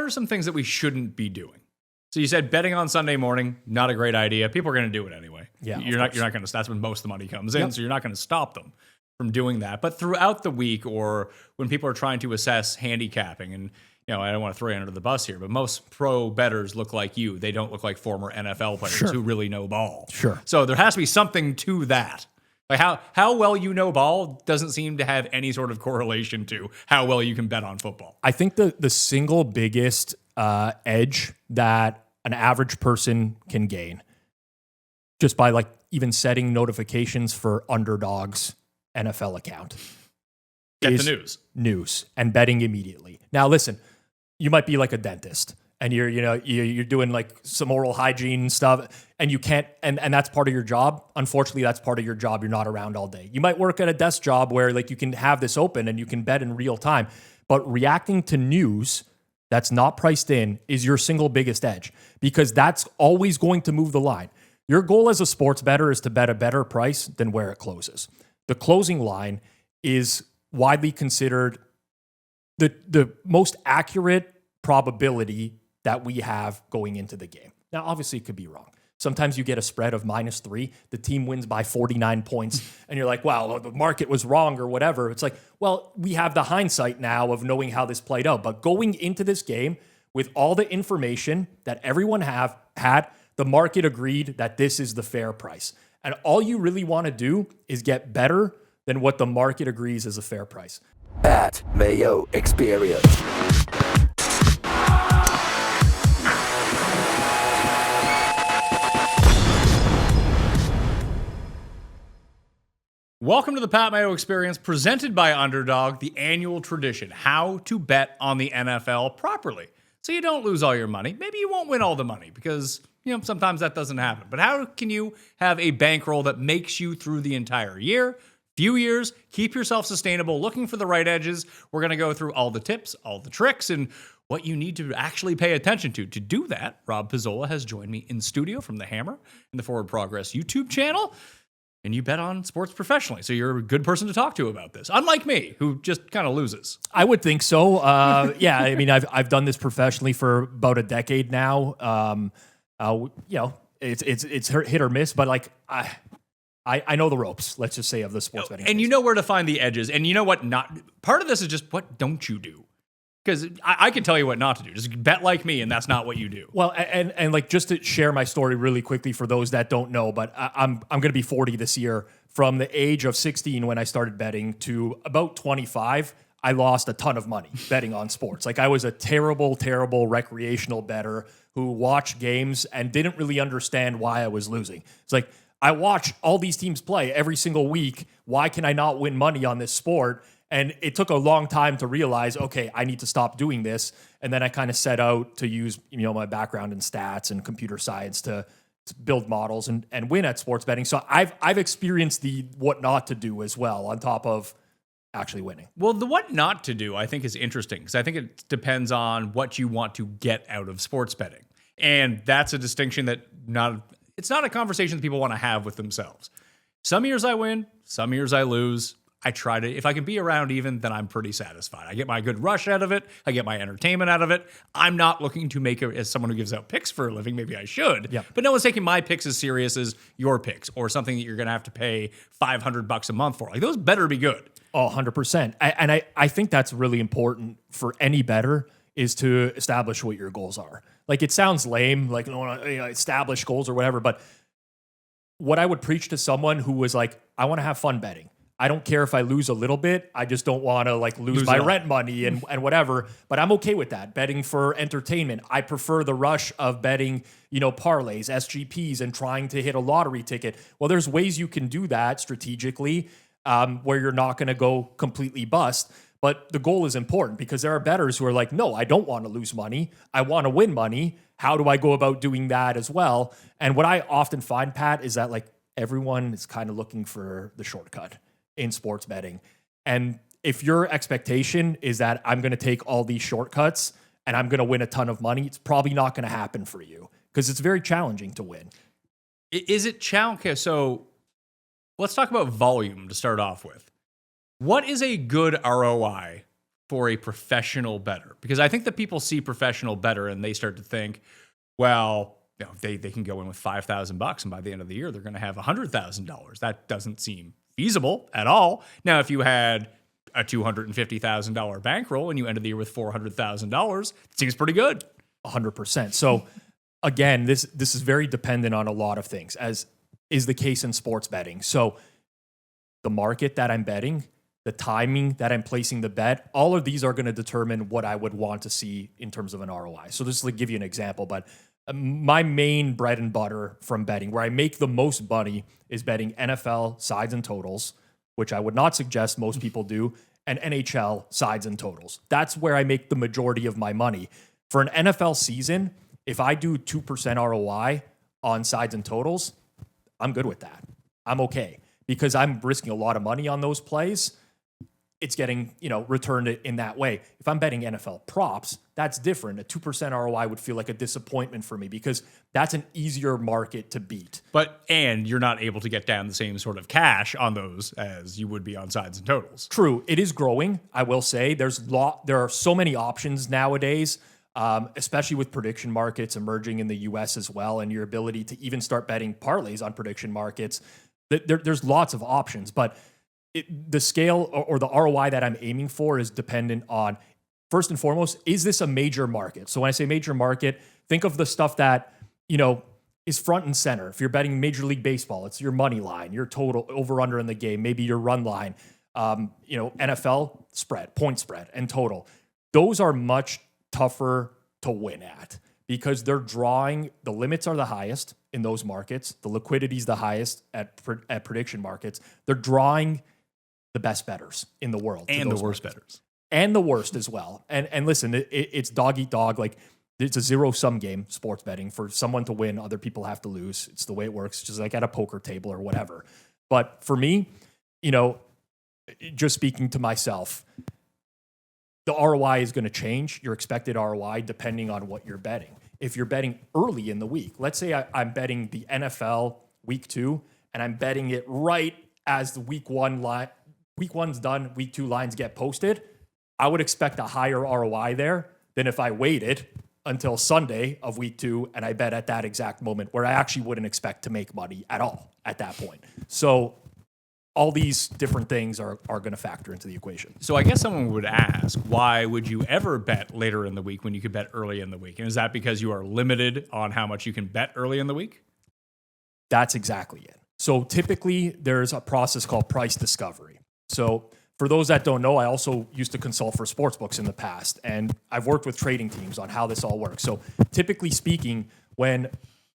are some things that we shouldn't be doing? So you said betting on Sunday morning, not a great idea. People are going to do it anyway. Yeah, you're not going to. That's when most of the money comes in, so you're not going to stop them from doing that. But throughout the week, or when people are trying to assess handicapping, and I don't want to throw you under the bus here, but most pro bettors look like you. They don't look like former NFL players who really know ball. Sure. So there has to be something to that. Like how well you know ball doesn't seem to have any sort of correlation to how well you can bet on football. I think the single biggest edge that an average person can gain just by like even setting notifications for Underdog's NFL account. Get the news and betting immediately. Now, listen, you might be like a dentist and you're doing like some oral hygiene stuff and you can't, and that's part of your job. Unfortunately, that's part of your job. You're not around all day. You might work at a desk job where like you can have this open and you can bet in real time, but reacting to news that's not priced in is your single biggest edge because that's always going to move the line. Your goal as a sports bettor is to bet a better price than where it closes. The closing line is widely considered the most accurate probability that we have going into the game. Now, obviously, it could be wrong. Sometimes you get a spread of -3, the team wins by 49 points, and you're like, wow, the market was wrong or whatever. It's like, well, we have the hindsight now of knowing how this played out. But going into this game with all the information that everyone had, the market agreed that this is the fair price. And all you really want to do is get better than what the market agrees is a fair price. At Mayo Experience. Welcome to the Pat Mayo Experience, presented by Underdog, the annual tradition, how to bet on the NFL properly so you don't lose all your money. Maybe you won't win all the money because, sometimes that doesn't happen. But how can you have a bankroll that makes you through the entire year, few years, keep yourself sustainable, looking for the right edges? We're going to go through all the tips, all the tricks, and what you need to actually pay attention to. To do that, Rob Pizzola has joined me in studio from the Hammer and the Forward Progress YouTube channel. And you bet on sports professionally, so you're a good person to talk to about this. Unlike me, who just kind of loses. I would think so. Yeah, I mean, I've done this professionally for about a decade now. It's hit or miss, but like I know the ropes. Let's just say of the sports betting. And space. you know where to find the edges. And you know what? Not part of this is just what don't you do? Because I can tell you what not to do. Just bet like me, and that's not what you do. Well, and like just to share my story really quickly for those that don't know, but I'm going to be 40 this year. From the age of 16 when I started betting to about 25, I lost a ton of money betting on sports. Like I was a terrible, terrible recreational bettor who watched games and didn't really understand why I was losing. It's like I watch all these teams play every single week. Why can I not win money on this sport? And it took a long time to realize, okay, I need to stop doing this. And then I kind of set out to use, my background in stats and computer science to build models and win at sports betting. So I've experienced the what not to do as well, on top of actually winning. Well, the what not to do, I think, is interesting because I think it depends on what you want to get out of sports betting. And that's a distinction that it's not a conversation that people want to have with themselves. Some years I win, some years I lose. I try to, if I can be around even, then I'm pretty satisfied. I get my good rush out of it. I get my entertainment out of it. I'm not looking to make it as someone who gives out picks for a living. Maybe I should. Yeah. But no one's taking my picks as serious as your picks or something that you're going to have to pay $500 a month for. Like those better be good. Oh, 100%. And I think that's really important for any bettor is to establish what your goals are. Like it sounds lame, like establish goals or whatever. But what I would preach to someone who was like, I want to have fun betting. I don't care if I lose a little bit. I just don't want to like lose my rent money and whatever. But I'm okay with that. Betting for entertainment. I prefer the rush of betting, parlays, SGPs, and trying to hit a lottery ticket. Well, there's ways you can do that strategically where you're not going to go completely bust. But the goal is important because there are bettors who are like, no, I don't want to lose money. I want to win money. How do I go about doing that as well? And what I often find, Pat, is that like everyone is kind of looking for the shortcut in sports betting. And if your expectation is that I'm going to take all these shortcuts and I'm going to win a ton of money, it's probably not going to happen for you because it's very challenging to win. Is it challenging? Okay, so let's talk about volume to start off with. What is a good ROI for a professional bettor? Because I think that people see professional bettor and they start to think, well, they can go in with $5,000 and by the end of the year, they're going to have $100,000. That doesn't seem feasible at all. Now, if you had a $250,000 bankroll and you ended the year with $400,000, it seems pretty good. 100%. So again, this is very dependent on a lot of things, as is the case in sports betting. So the market that I'm betting, the timing that I'm placing the bet, all of these are going to determine what I would want to see in terms of an ROI. So just to give you an example, but my main bread and butter from betting, where I make the most money, is betting NFL sides and totals, which I would not suggest most people do, and NHL sides and totals. That's where I make the majority of my money. For an NFL season, if I do 2% ROI on sides and totals, I'm good with that. I'm okay because I'm risking a lot of money on those plays. It's getting, returned in that way. If I'm betting NFL props, that's different. A 2% ROI would feel like a disappointment for me because that's an easier market to beat. And you're not able to get down the same sort of cash on those as you would be on sides and totals. True. It is growing, I will say. There are so many options nowadays, especially with prediction markets emerging in the US as well, and your ability to even start betting parlays on prediction markets. There's lots of options, but the scale or the ROI that I'm aiming for is dependent on, first and foremost, is this a major market? So when I say major market, think of the stuff that, is front and center. If you're betting Major League Baseball, it's your money line, your total over under in the game, maybe your run line, NFL spread, point spread, and total. Those are much tougher to win at because they're drawing, the limits are the highest in those markets. The liquidity is the highest at prediction markets. They're drawing the best bettors in the world. And the worst bettors. And the worst as well. And listen, it's dog eat dog. Like, it's a zero-sum game, sports betting. For someone to win, other people have to lose. It's the way it works, just like at a poker table or whatever. But for me, just speaking to myself, the ROI is going to change, your expected ROI, depending on what you're betting. If you're betting early in the week, let's say I'm betting the NFL week 2, and I'm betting it right as the week 1's done, week 2 lines get posted, I would expect a higher ROI there than if I waited until Sunday of week 2 and I bet at that exact moment where I actually wouldn't expect to make money at all at that point. So all these different things are going to factor into the equation. So I guess someone would ask, why would you ever bet later in the week when you could bet early in the week? And is that because you are limited on how much you can bet early in the week? That's exactly it. So typically there's a process called price discovery. So for those that don't know, I also used to consult for sportsbooks in the past, and I've worked with trading teams on how this all works. So typically speaking, when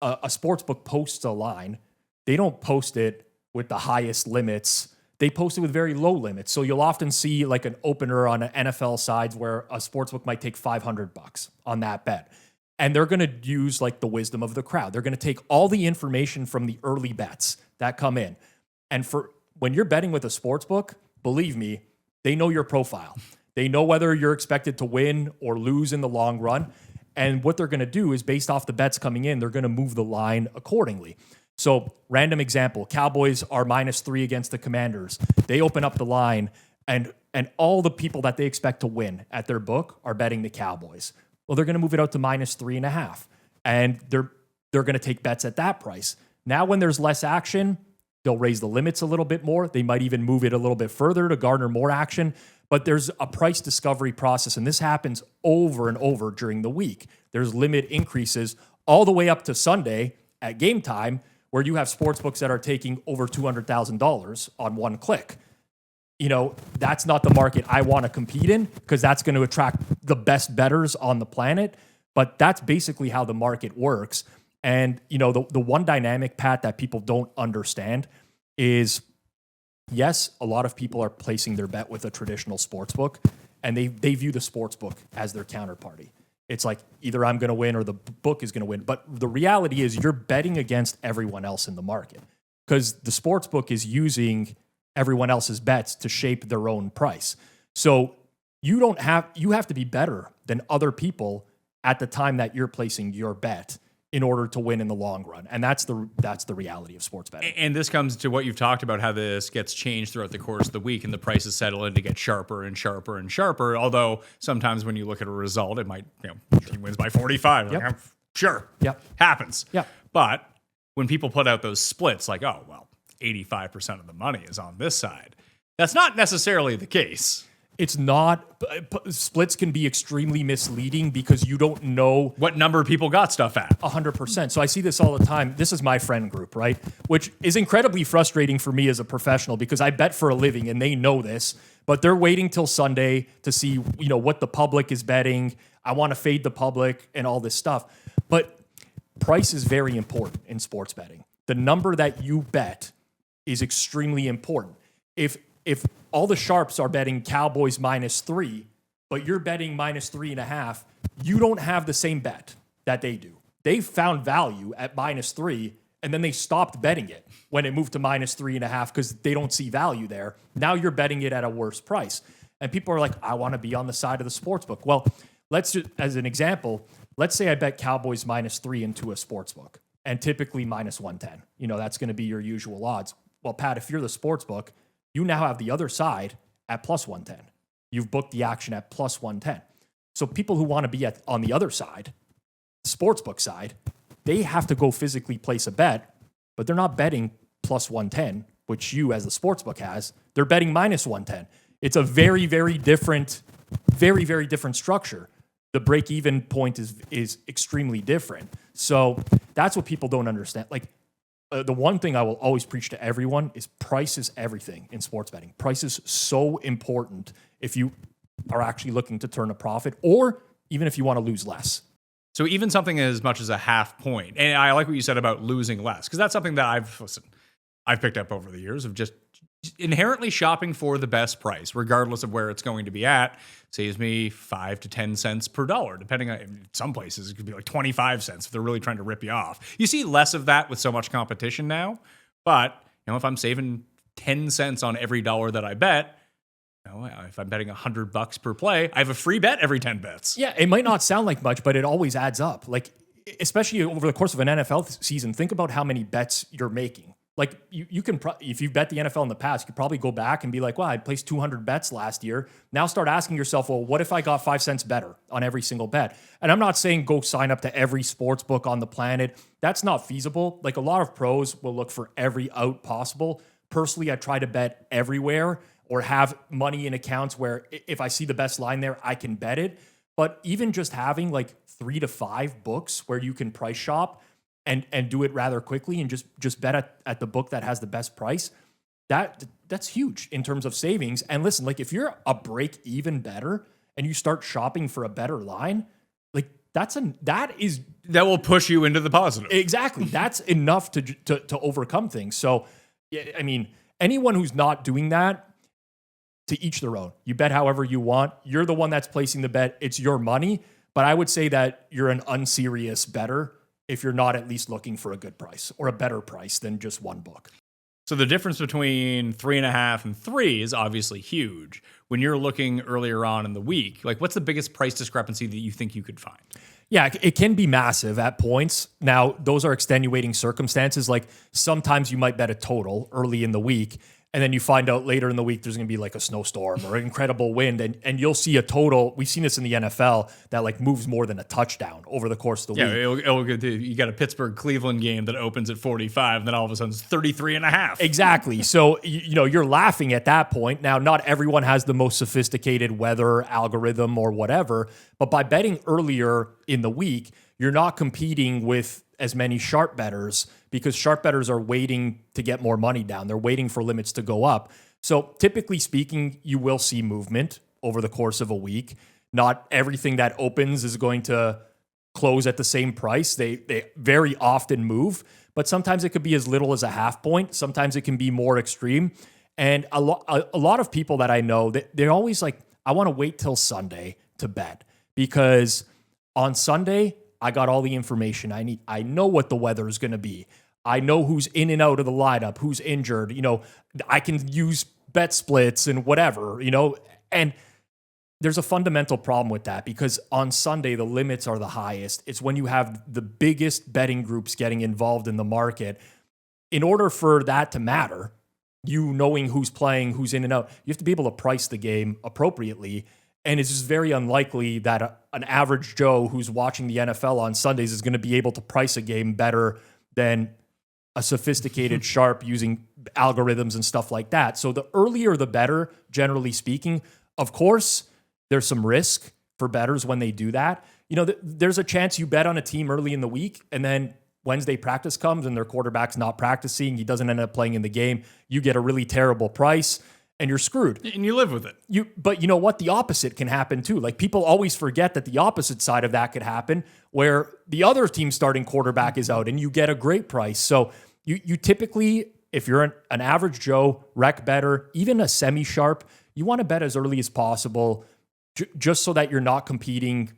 a sportsbook posts a line, they don't post it with the highest limits. They post it with very low limits. So you'll often see like an opener on an NFL sides where a sportsbook might take $500 on that bet. And they're going to use like the wisdom of the crowd. They're going to take all the information from the early bets that come in. And for when you're betting with a sportsbook, believe me, they know your profile. They know whether you're expected to win or lose in the long run. And what they're going to do is, based off the bets coming in, they're going to move the line accordingly. So, random example, Cowboys are -3 against the Commanders. They open up the line, and all the people that they expect to win at their book are betting the Cowboys. Well, they're going to move it out to -3.5. And they're going to take bets at that price. Now, when there's less action, they'll raise the limits a little bit more. They might even move it a little bit further to garner more action. But there's a price discovery process, and this happens over and over during the week. There's limit increases all the way up to Sunday at game time, where you have sportsbooks that are taking over $200,000 on one click. That's not the market I want to compete in, because that's going to attract the best bettors on the planet. But that's basically how the market works. And, the one dynamic, Pat, that people don't understand is, yes, a lot of people are placing their bet with a traditional sportsbook, and they view the sportsbook as their counterparty. It's like either I'm going to win or the book is going to win. But the reality is you're betting against everyone else in the market, because the sportsbook is using everyone else's bets to shape their own price. So you have to be better than other people at the time that you're placing your bet in order to win in the long run. And that's the reality of sports betting. And this comes to what you've talked about, how this gets changed throughout the course of the week and the prices settle in to get sharper and sharper and sharper. Although sometimes when you look at a result, it might, he wins by 45. Yep. Like, sure. Yep. Happens. Yep. But when people put out those splits, like, 85% of the money is on this side, that's not necessarily the case. It's not. Splits can be extremely misleading because you don't know what number people got stuff at. 100%. So I see this all the time. This is my friend group, right? Which is incredibly frustrating for me as a professional because I bet for a living and they know this, but they're waiting till Sunday to see, what the public is betting. I want to fade the public and all this stuff. But price is very important in sports betting. The number that you bet is extremely important. If all the sharps are betting Cowboys -3, but you're betting -3.5, you don't have the same bet that they do. They found value at -3, and then they stopped betting it when it moved to -3.5 because they don't see value there. Now you're betting it at a worse price. And people are like, I want to be on the side of the sportsbook. Well, let's just, as an example, let's say I bet Cowboys -3 into a sportsbook, and typically -110. That's going to be your usual odds. Well, Pat, if you're the sportsbook, you now have the other side at +110. You've booked the action at +110. So people who want to be on the other side, the sportsbook side, they have to go physically place a bet, but they're not betting +110, which you as the sportsbook has. They're betting -110. It's a very, very different structure. The break-even point is extremely different. So that's what people don't understand. The one thing I will always preach to everyone is price is everything in sports betting. Price is so important if you are actually looking to turn a profit or even if you want to lose less. So even something as much as a half point, and I like what you said about losing less, because that's something that I've picked up over the years of just inherently shopping for the best price, regardless of where it's going to be at, saves me 5 to 10 cents per dollar, depending on some places. It could be like 25 cents if they're really trying to rip you off. You see less of that with so much competition now, but if I'm saving 10 cents on every dollar that I bet, if I'm betting $100 per play, I have a free bet every 10 bets. Yeah, it might not sound like much, but it always adds up. Especially over the course of an NFL season, think about how many bets you're making. You can, if you've bet the NFL in the past, you could probably go back and be like, well, I placed 200 bets last year. Now start asking yourself, well, what if I got 5 cents better on every single bet? And I'm not saying go sign up to every sports book on the planet. That's not feasible. A lot of pros will look for every out possible. Personally, I try to bet everywhere or have money in accounts where if I see the best line there, I can bet it. But even just having 3 to 5 books where you can price shop and do it rather quickly and just bet at the book that has the best price, that's huge in terms of savings. And listen, if you're a break-even bettor and you start shopping for a better line, that will push you into the positive. Exactly. That's enough to overcome things. So, I mean, anyone who's not doing that, to each their own. You bet however you want. You're the one that's placing the bet. It's your money. But I would say that you're an unserious bettor if you're not at least looking for a good price or a better price than just one book. So the difference between 3.5 and 3 is obviously huge. When you're looking earlier on in the week, what's the biggest price discrepancy that you think you could find? Yeah, it can be massive at points. Now, those are extenuating circumstances. Sometimes you might bet a total early in the week, and then you find out later in the week there's going to be a snowstorm or an incredible wind, and you'll see a total. We've seen this in the NFL that moves more than a touchdown over the course of the week. Yeah, you got a Pittsburgh-Cleveland game that opens at 45, and then all of a sudden it's 33.5. Exactly. So you're laughing at that point. Now, not everyone has the most sophisticated weather algorithm or whatever, but by betting earlier in the week, you're not competing with as many sharp bettors because sharp bettors are waiting to get more money down. They're waiting for limits to go up. So typically speaking, you will see movement over the course of a week. Not everything that opens is going to close at the same price. They very often move, but sometimes it could be as little as a half point. Sometimes it can be more extreme. And a lot of people that I know, they're always like, I want to wait till Sunday to bet because on Sunday, I got all the information I need. I know what the weather is going to be. I know who's in and out of the lineup, who's injured. I can use bet splits and whatever, and there's a fundamental problem with that because on Sunday, the limits are the highest. It's when you have the biggest betting groups getting involved in the market. In order for that to matter, you knowing who's playing, who's in and out, you have to be able to price the game appropriately. And it's just very unlikely that an average Joe who's watching the NFL on Sundays is going to be able to price a game better than a sophisticated sharp using algorithms and stuff like that. So the earlier the better, generally speaking. Of course, there's some risk for bettors when they do that. There's a chance you bet on a team early in the week and then Wednesday practice comes and their quarterback's not practicing. He doesn't end up playing in the game. You get a really terrible price and you're screwed. And you live with it. But you know what? The opposite can happen too. Like people always forget that the opposite side of that could happen where the other team's starting quarterback is out and you get a great price. So you typically, if you're an average Joe, rec better, even a semi-sharp, you want to bet as early as possible just so that you're not competing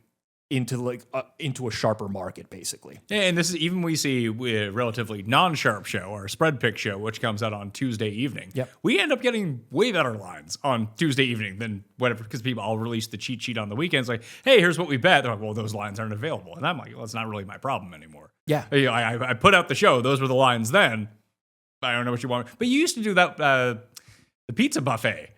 into a sharper market, basically. And this is even we see a relatively non-sharp show, our spread pick show, which comes out on Tuesday evening. Yep. We end up getting way better lines on Tuesday evening than whatever, because people all release the cheat sheet on the weekends. Like, hey, here's what we bet. They're like, well, those lines aren't available. And I'm like, well, it's not really my problem anymore. Yeah. I put out the show. Those were the lines then. I don't know what you want. But you used to do that, the pizza buffet.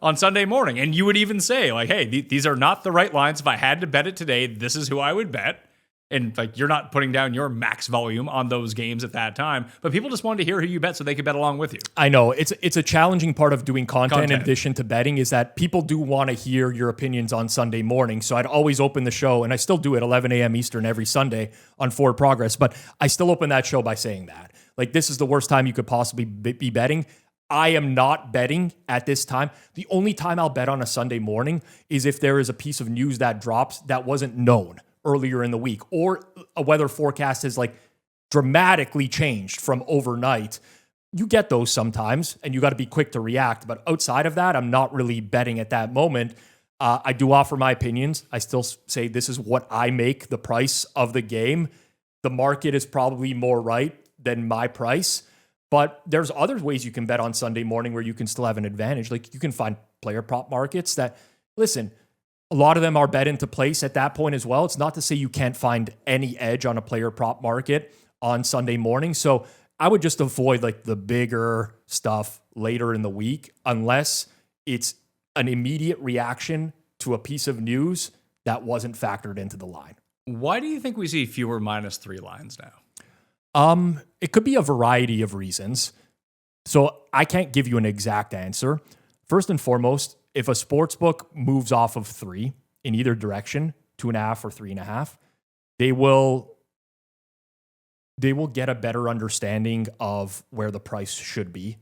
On Sunday morning. And you would even say, like, hey, these are not the right lines. If I had to bet it today, this is who I would bet. And like, you're not putting down your max volume on those games at that time. But people just wanted to hear who you bet so they could bet along with you. I know. It's a challenging part of doing content in addition to betting is that people do want to hear your opinions on Sunday morning. So I'd always open the show, and I still do it 11 a.m. Eastern every Sunday on Forward Progress. But I still open that show by saying that. Like, this is the worst time you could possibly be betting. I am not betting at this time. The only time I'll bet on a Sunday morning is if there is a piece of news that drops that wasn't known earlier in the week, or a weather forecast has like dramatically changed from overnight. You get those sometimes, and you got to be quick to react. But outside of that, I'm not really betting at that moment. I do offer my opinions. I still say this is what I make the price of the game. The market is probably more right than my price. But there's other ways you can bet on Sunday morning where you can still have an advantage. Like you can find player prop markets that, listen, a lot of them are bet into place at that point as well. It's not to say you can't find any edge on a player prop market on Sunday morning. So I would just avoid like the bigger stuff later in the week unless it's an immediate reaction to a piece of news that wasn't factored into the line. Why do you think we see fewer -3 lines now? It could be a variety of reasons. So I can't give you an exact answer. First and foremost, if a sports book moves off of 3 in either direction, 2.5 or 3.5, they will get a better understanding of where the price should be.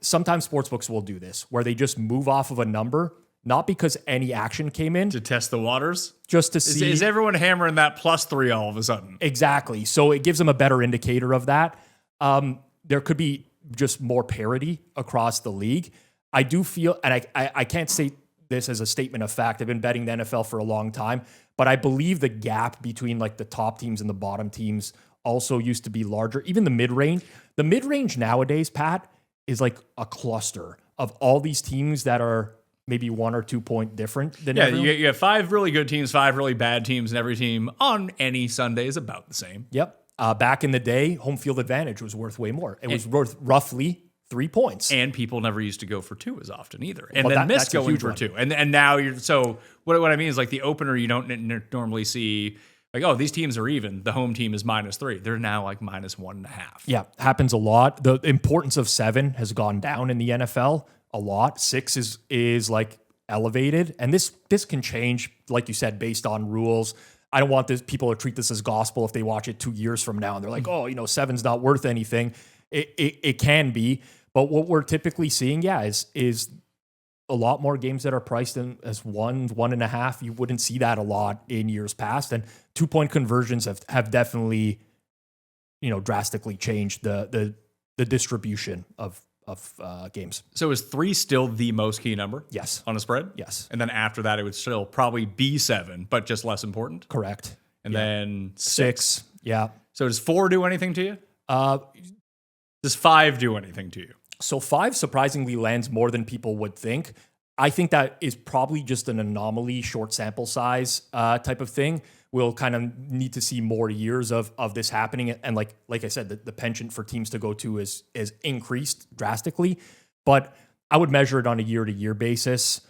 Sometimes sports books will do this, where they just move off of a number, not because any action came in. To test the waters? Just to see. Is everyone hammering that +3 all of a sudden? Exactly. So it gives them a better indicator of that. There could be just more parity across the league. I do feel, and I can't say this as a statement of fact. I've been betting the NFL for a long time, but I believe the gap between like the top teams and the bottom teams also used to be larger. Even the mid-range. The mid-range nowadays, Pat, is like a cluster of all these teams that are maybe 1 or 2 point different than everyone. You have 5 really good teams, 5 really bad teams, and every team on any Sunday is about the same. Yep. Back in the day, home field advantage was worth way more. It was worth roughly 3 points. And people never used to go for 2 as often either. And Well, then miss that's a going huge for one. 2. And now you're, so what I mean is like the opener, you don't normally see like, oh, these teams are even. The home team is -3. They're now like -1.5. Yeah, happens a lot. The importance of 7 has gone down in the NFL a lot. 6 is like elevated, and this can change, like you said, based on rules. I don't want people to treat this as gospel if they watch it 2 years from now and they're like, oh, 7's not worth anything. It can be, but what we're typically seeing, is a lot more games that are priced in as 1.5. You wouldn't see that a lot in years past, and 2-point conversions have definitely, drastically changed the distribution of games. So is 3 still the most key number? Yes. On a spread? Yes. And then after that, it would still probably be 7, but just less important? Correct. And then 6. Yeah. So does 4 do anything to you? Uh, Does 5 do anything to you? So 5 surprisingly lands more than people would think. I think that is probably just an anomaly, short sample size type of thing. We'll kind of need to see more years of this happening. And like I said, the penchant for teams to go to is increased drastically. But I would measure it on a year-to-year basis.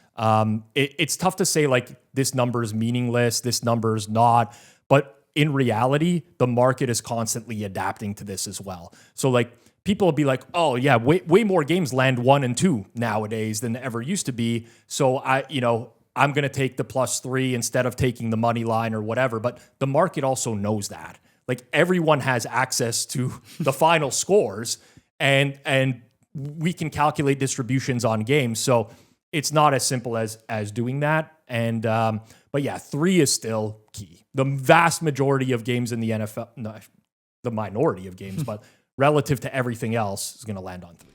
It's tough to say like this number is meaningless, this number is not. But in reality, the market is constantly adapting to this as well. So like people will be like, oh yeah, way more games land 1 and 2 nowadays than ever used to be. So I'm going to take the +3 instead of taking the money line or whatever. But the market also knows that. Like everyone has access to the final scores and we can calculate distributions on games. So it's not as simple as doing that. And but yeah, 3 is still key. The vast majority of games in the NFL, no, the minority of games, but relative to everything else is going to land on 3.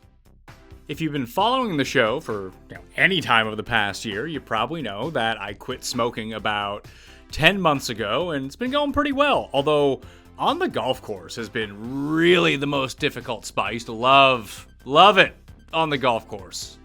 If you've been following the show for any time of the past year, you probably know that I quit smoking about 10 months ago, and it's been going pretty well. Although on the golf course has been really the most difficult spot. I used to love it on the golf course.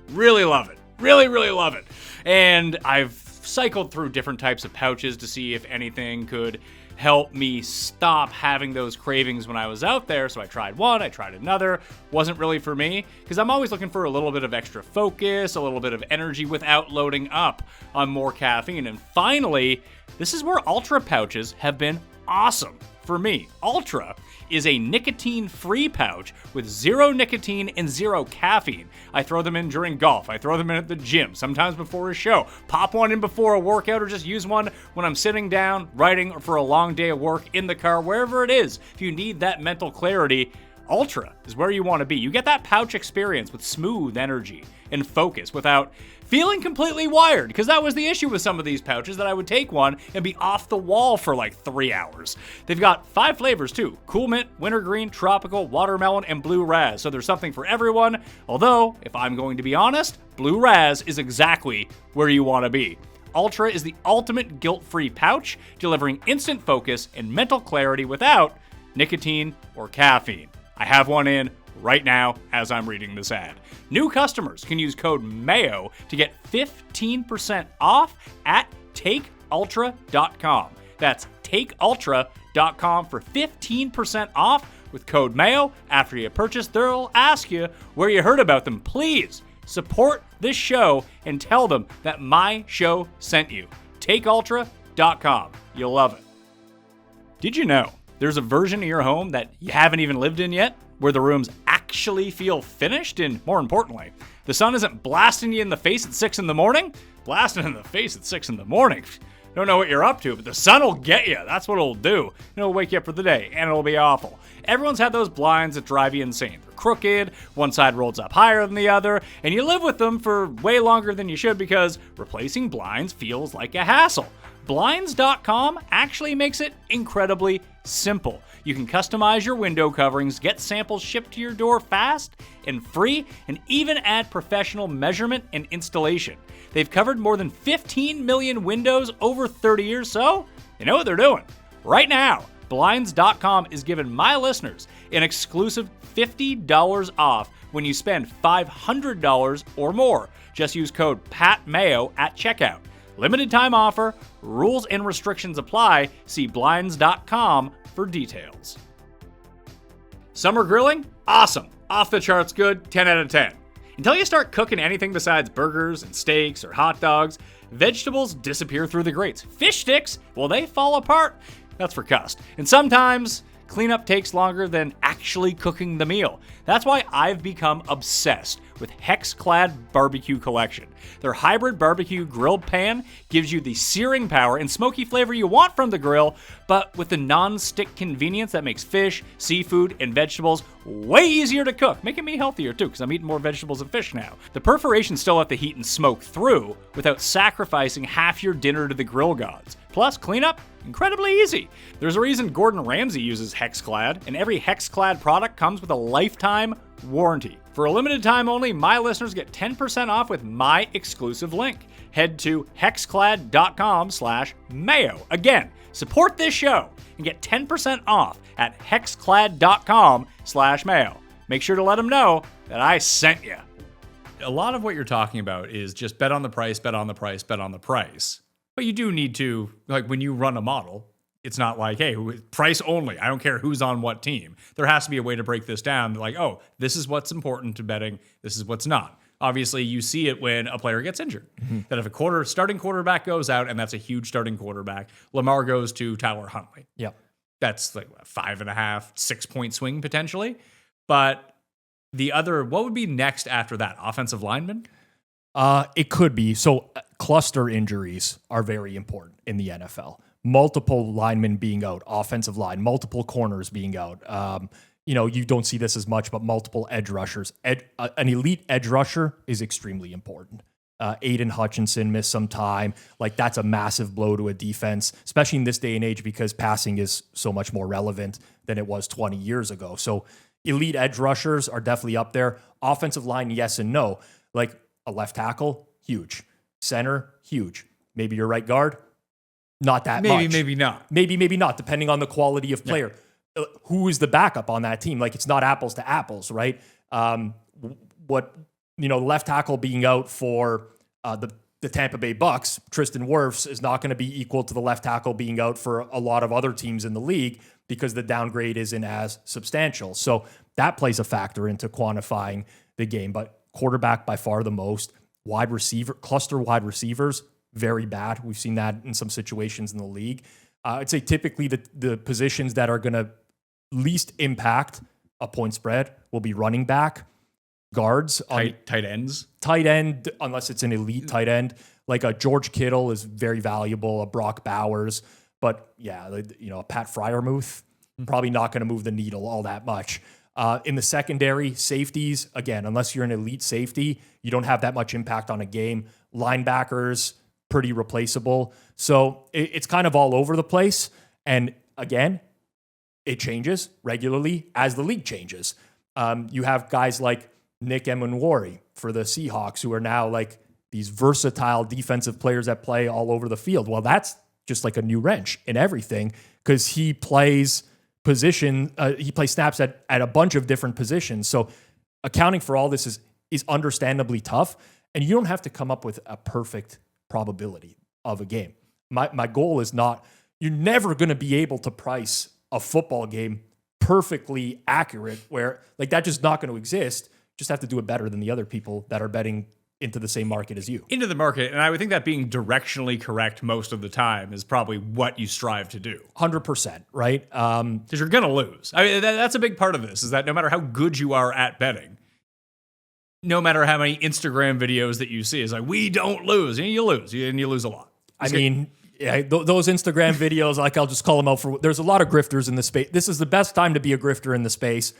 Really love it. Really, really love it. And I've cycled through different types of pouches to see if anything could help me stop having those cravings when I was out there. So I tried one, I tried another. Wasn't really for me, because I'm always looking for a little bit of extra focus, a little bit of energy without loading up on more caffeine. And finally, this is where Ultra pouches have been awesome for me. Ultra is a nicotine-free pouch with 0 nicotine and 0 caffeine. I throw them in during golf. I throw them in at the gym, sometimes before a show. Pop one in before a workout, or just use one when I'm sitting down, writing, or for a long day of work in the car, wherever it is. If you need that mental clarity, Ultra is where you want to be. You get that pouch experience with smooth energy and focus without feeling completely wired, because that was the issue with some of these pouches, that I would take one and be off the wall for like 3 hours. They've got 5 flavors too: cool mint, wintergreen, tropical, watermelon, and blue raz. So there's something for everyone. Although, if I'm going to be honest, blue raz is exactly where you want to be. Ultra is the ultimate guilt-free pouch, delivering instant focus and mental clarity without nicotine or caffeine. I have one in right now as I'm reading this ad. New customers can use code MAYO to get 15% off at takeultra.com. That's takeultra.com for 15% off with code MAYO. After you purchase, they'll ask you where you heard about them. Please support this show and tell them that my show sent you. takeultra.com. You'll love it. Did you know there's a version of your home that you haven't even lived in yet, where the rooms actually feel finished? And more importantly, the sun isn't blasting you in the face at 6 in the morning? Blasting in the face at 6 in the morning. Don't know what you're up to, but the sun will get you. That's what it'll do. It'll wake you up for the day, and it'll be awful. Everyone's had those blinds that drive you insane. They're crooked, one side rolls up higher than the other, and you live with them for way longer than you should because replacing blinds feels like a hassle. Blinds.com actually makes it incredibly simple. You can customize your window coverings, get samples shipped to your door fast and free, and even add professional measurement and installation. They've covered more than 15 million windows over 30 years, so you know what they're doing. Right now, Blinds.com is giving my listeners an exclusive $50 off when you spend $500 or more. Just use code PATMAYO at checkout. Limited time offer, rules and restrictions apply. See Blinds.com for details. Summer grilling? Awesome. Off the charts good, 10 out of 10. Until you start cooking anything besides burgers and steaks or hot dogs, vegetables disappear through the grates. Fish sticks, well, they fall apart. That's for cust. And sometimes cleanup takes longer than actually cooking the meal. That's why I've become obsessed with Hexclad Barbecue Collection. Their hybrid barbecue grilled pan gives you the searing power and smoky flavor you want from the grill, but with the non-stick convenience that makes fish, seafood, and vegetables way easier to cook, making me healthier too, because I'm eating more vegetables and fish now. The perforations still let the heat and smoke through without sacrificing half your dinner to the grill gods. Plus, cleanup, incredibly easy. There's a reason Gordon Ramsay uses Hexclad, and every Hexclad product comes with a lifetime warranty. For a limited time only, my listeners get 10% off with my exclusive link. Head to hexclad.com/mayo. Again, support this show and get 10% off at hexclad.com/mayo. Make sure to let them know that I sent you. a lot of what you're talking about is just bet on the price, bet on the price, bet on the price. But you do need to, like when you run a model, it's not like, hey, price only. I don't care who's on what team. There has to be a way to break this down. Like, oh, this is what's important to betting. This is what's not. Obviously, you see it when a player gets injured. That if a starting quarterback goes out, and that's a huge starting quarterback, Lamar goes to Tyler Huntley. Yeah. That's like a 5.5, 6 point swing potentially. But what would be next after that? Offensive lineman? It could be. So cluster injuries are very important in the NFL. Multiple linemen being out, offensive line, multiple corners being out. You don't see this as much, but multiple edge rushers. An elite edge rusher is extremely important. Aiden Hutchinson missed some time. Like, that's a massive blow to a defense, especially in this day and age because passing is so much more relevant than it was 20 years ago. So elite edge rushers are definitely up there. Offensive line, yes and no. Like a left tackle, huge. Center, huge. Maybe your right guard, not that much. Maybe not. Maybe not, depending on the quality of player. Yeah. Who is the backup on that team? Like, it's not apples to apples, right? Left tackle being out for the Tampa Bay Bucks, Tristan Wirfs, is not going to be equal to the left tackle being out for a lot of other teams in the league because the downgrade isn't as substantial. So that plays a factor into quantifying the game. But quarterback by far the most. Cluster wide receivers, very bad. We've seen that in some situations in the league. I'd say typically the positions that are going to least impact a point spread will be running back, guards, tight ends, tight end, unless it's an elite tight end. Like a George Kittle is very valuable, a Brock Bowers, but yeah, a Pat Freiermuth, probably not going to move the needle all that much. In the secondary, safeties, again, unless you're an elite safety, you don't have that much impact on a game. Linebackers, pretty replaceable. So it's kind of all over the place. And again, it changes regularly as the league changes. You have guys like Nick Emanwari for the Seahawks who are now like these versatile defensive players that play all over the field. Well, that's just like a new wrench in everything because he plays snaps at a bunch of different positions. So accounting for all this is understandably tough. And you don't have to come up with a perfect probability of a game. My goal is you're never going to be able to price a football game perfectly accurate where like that's just not going to exist. Just have to do it better than the other people that are betting into the same market as you. Into the market. And I would think that being directionally correct most of the time is probably what you strive to do. 100%, right? Because you're going to lose. I mean, that's a big part of this is that no matter how good you are at betting, no matter how many Instagram videos that you see, it's like, we don't lose. And you lose. And you lose a lot. Yeah, those Instagram videos, like I'll just call them out there's a lot of grifters in the space. This is the best time to be a grifter in the space.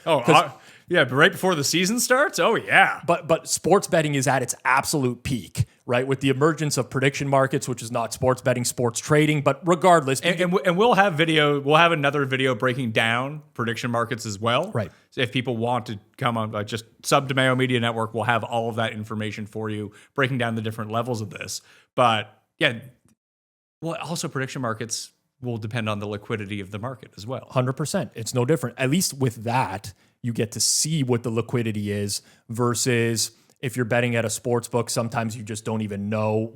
Yeah, but right before the season starts? Oh, yeah. But sports betting is at its absolute peak, right? With the emergence of prediction markets, which is not sports betting, sports trading. But regardless. And we'll have another video breaking down prediction markets as well. Right. So if people want to come on, just sub to Mayo Media Network, we'll have all of that information for you, breaking down the different levels of this. But yeah, well, also prediction markets will depend on the liquidity of the market as well. 100%. It's no different. At least with that, you get to see what the liquidity is versus if you're betting at a sports book, sometimes you just don't even know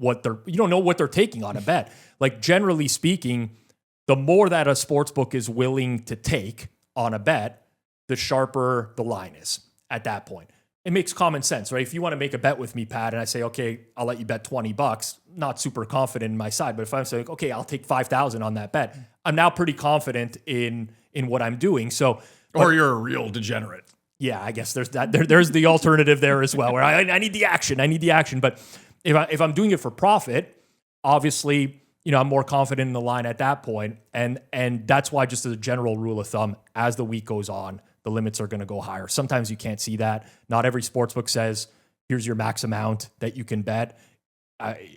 you don't know what they're taking on a bet. Like generally speaking, the more that a sports book is willing to take on a bet, the sharper the line is at that point. It makes common sense, right? If you want to make a bet with me, Pat, and I say, okay, I'll let you bet $20, not super confident in my side, but if I'm saying, okay, I'll take 5,000 on that bet, I'm now pretty confident in what I'm doing. So, or you're a real degenerate. Yeah, I guess there's that. There's the alternative there as well, where I need the action. But if I'm doing it for profit, obviously, I'm more confident in the line at that point, and that's why, just as a general rule of thumb, as the week goes on, the limits are going to go higher. Sometimes you can't see that. Not every sportsbook says, here's your max amount that you can bet.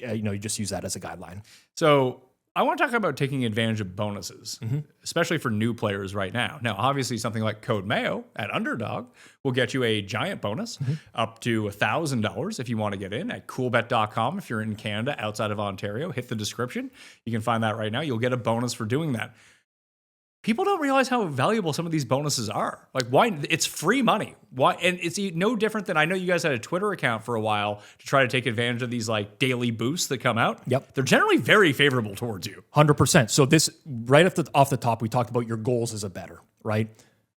You just use that as a guideline. So I want to talk about taking advantage of bonuses, especially for new players right now. Now, obviously, something like Code Mayo at Underdog will get you a giant bonus up to $1,000 if you want to get in at coolbet.com. If you're in Canada, outside of Ontario, hit the description. You can find that right now. You'll get a bonus for doing that. people don't realize how valuable some of these bonuses are. Like, why? It's free money. Why? And it's no different than, I know you guys had a Twitter account for a while to try to take advantage of these like daily boosts that come out. Yep. They're generally very favorable towards you. 100%. So this, right off the top, we talked about your goals as a bettor, right?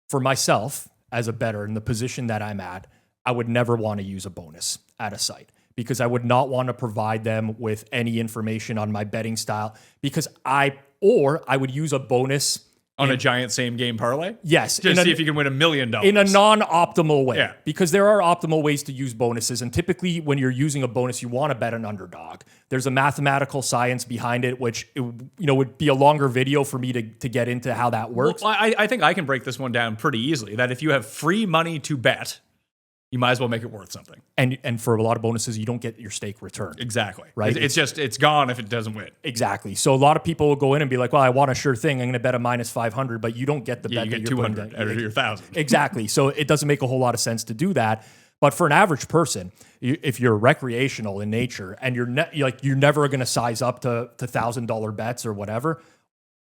For myself as a bettor in the position that I'm at, I would never want to use a bonus at a site because I would not want to provide them with any information on my betting style because I would use a bonus On a giant same game parlay? Yes. Just see if you can win $1 million. In a non-optimal way. Yeah. Because there are optimal ways to use bonuses. And typically when you're using a bonus, you want to bet an underdog. There's a mathematical science behind it, which would be a longer video for me to get into how that works. Well, I think I can break this one down pretty easily, that if you have free money to bet, you might as well make it worth something. And for a lot of bonuses, you don't get your stake returned. Exactly. Right? It's gone if it doesn't win. Exactly. So a lot of people will go in and be like, well, I want a sure thing. I'm going to bet a minus 500, but you don't get the bet You that get you're 200 out of your 1,000. Exactly. So it doesn't make a whole lot of sense to do that. But for an average person, if you're recreational in nature and you're never going to size up to $1,000 bets or whatever,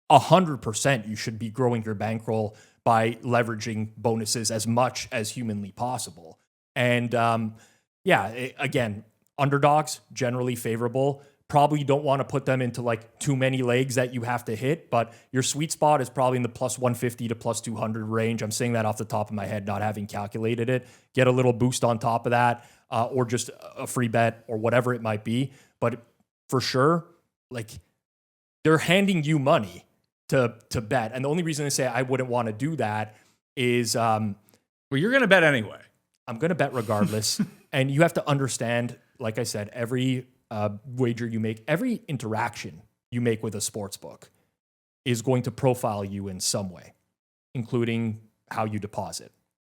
100% you should be growing your bankroll by leveraging bonuses as much as humanly possible. And again, underdogs generally favorable. Probably don't want to put them into like too many legs that you have to hit, but your sweet spot is probably in the plus 150 to plus 200 range. I'm saying that off the top of my head, not having calculated it. Get a little boost on top of that, or just a free bet or whatever it might be. But for sure, like they're handing you money to bet. And the only reason I say I wouldn't want to do that is, well, you're going to bet anyway. I'm going to bet regardless. And you have to understand, like I said, every wager you make, every interaction you make with a sportsbook is going to profile you in some way, including how you deposit,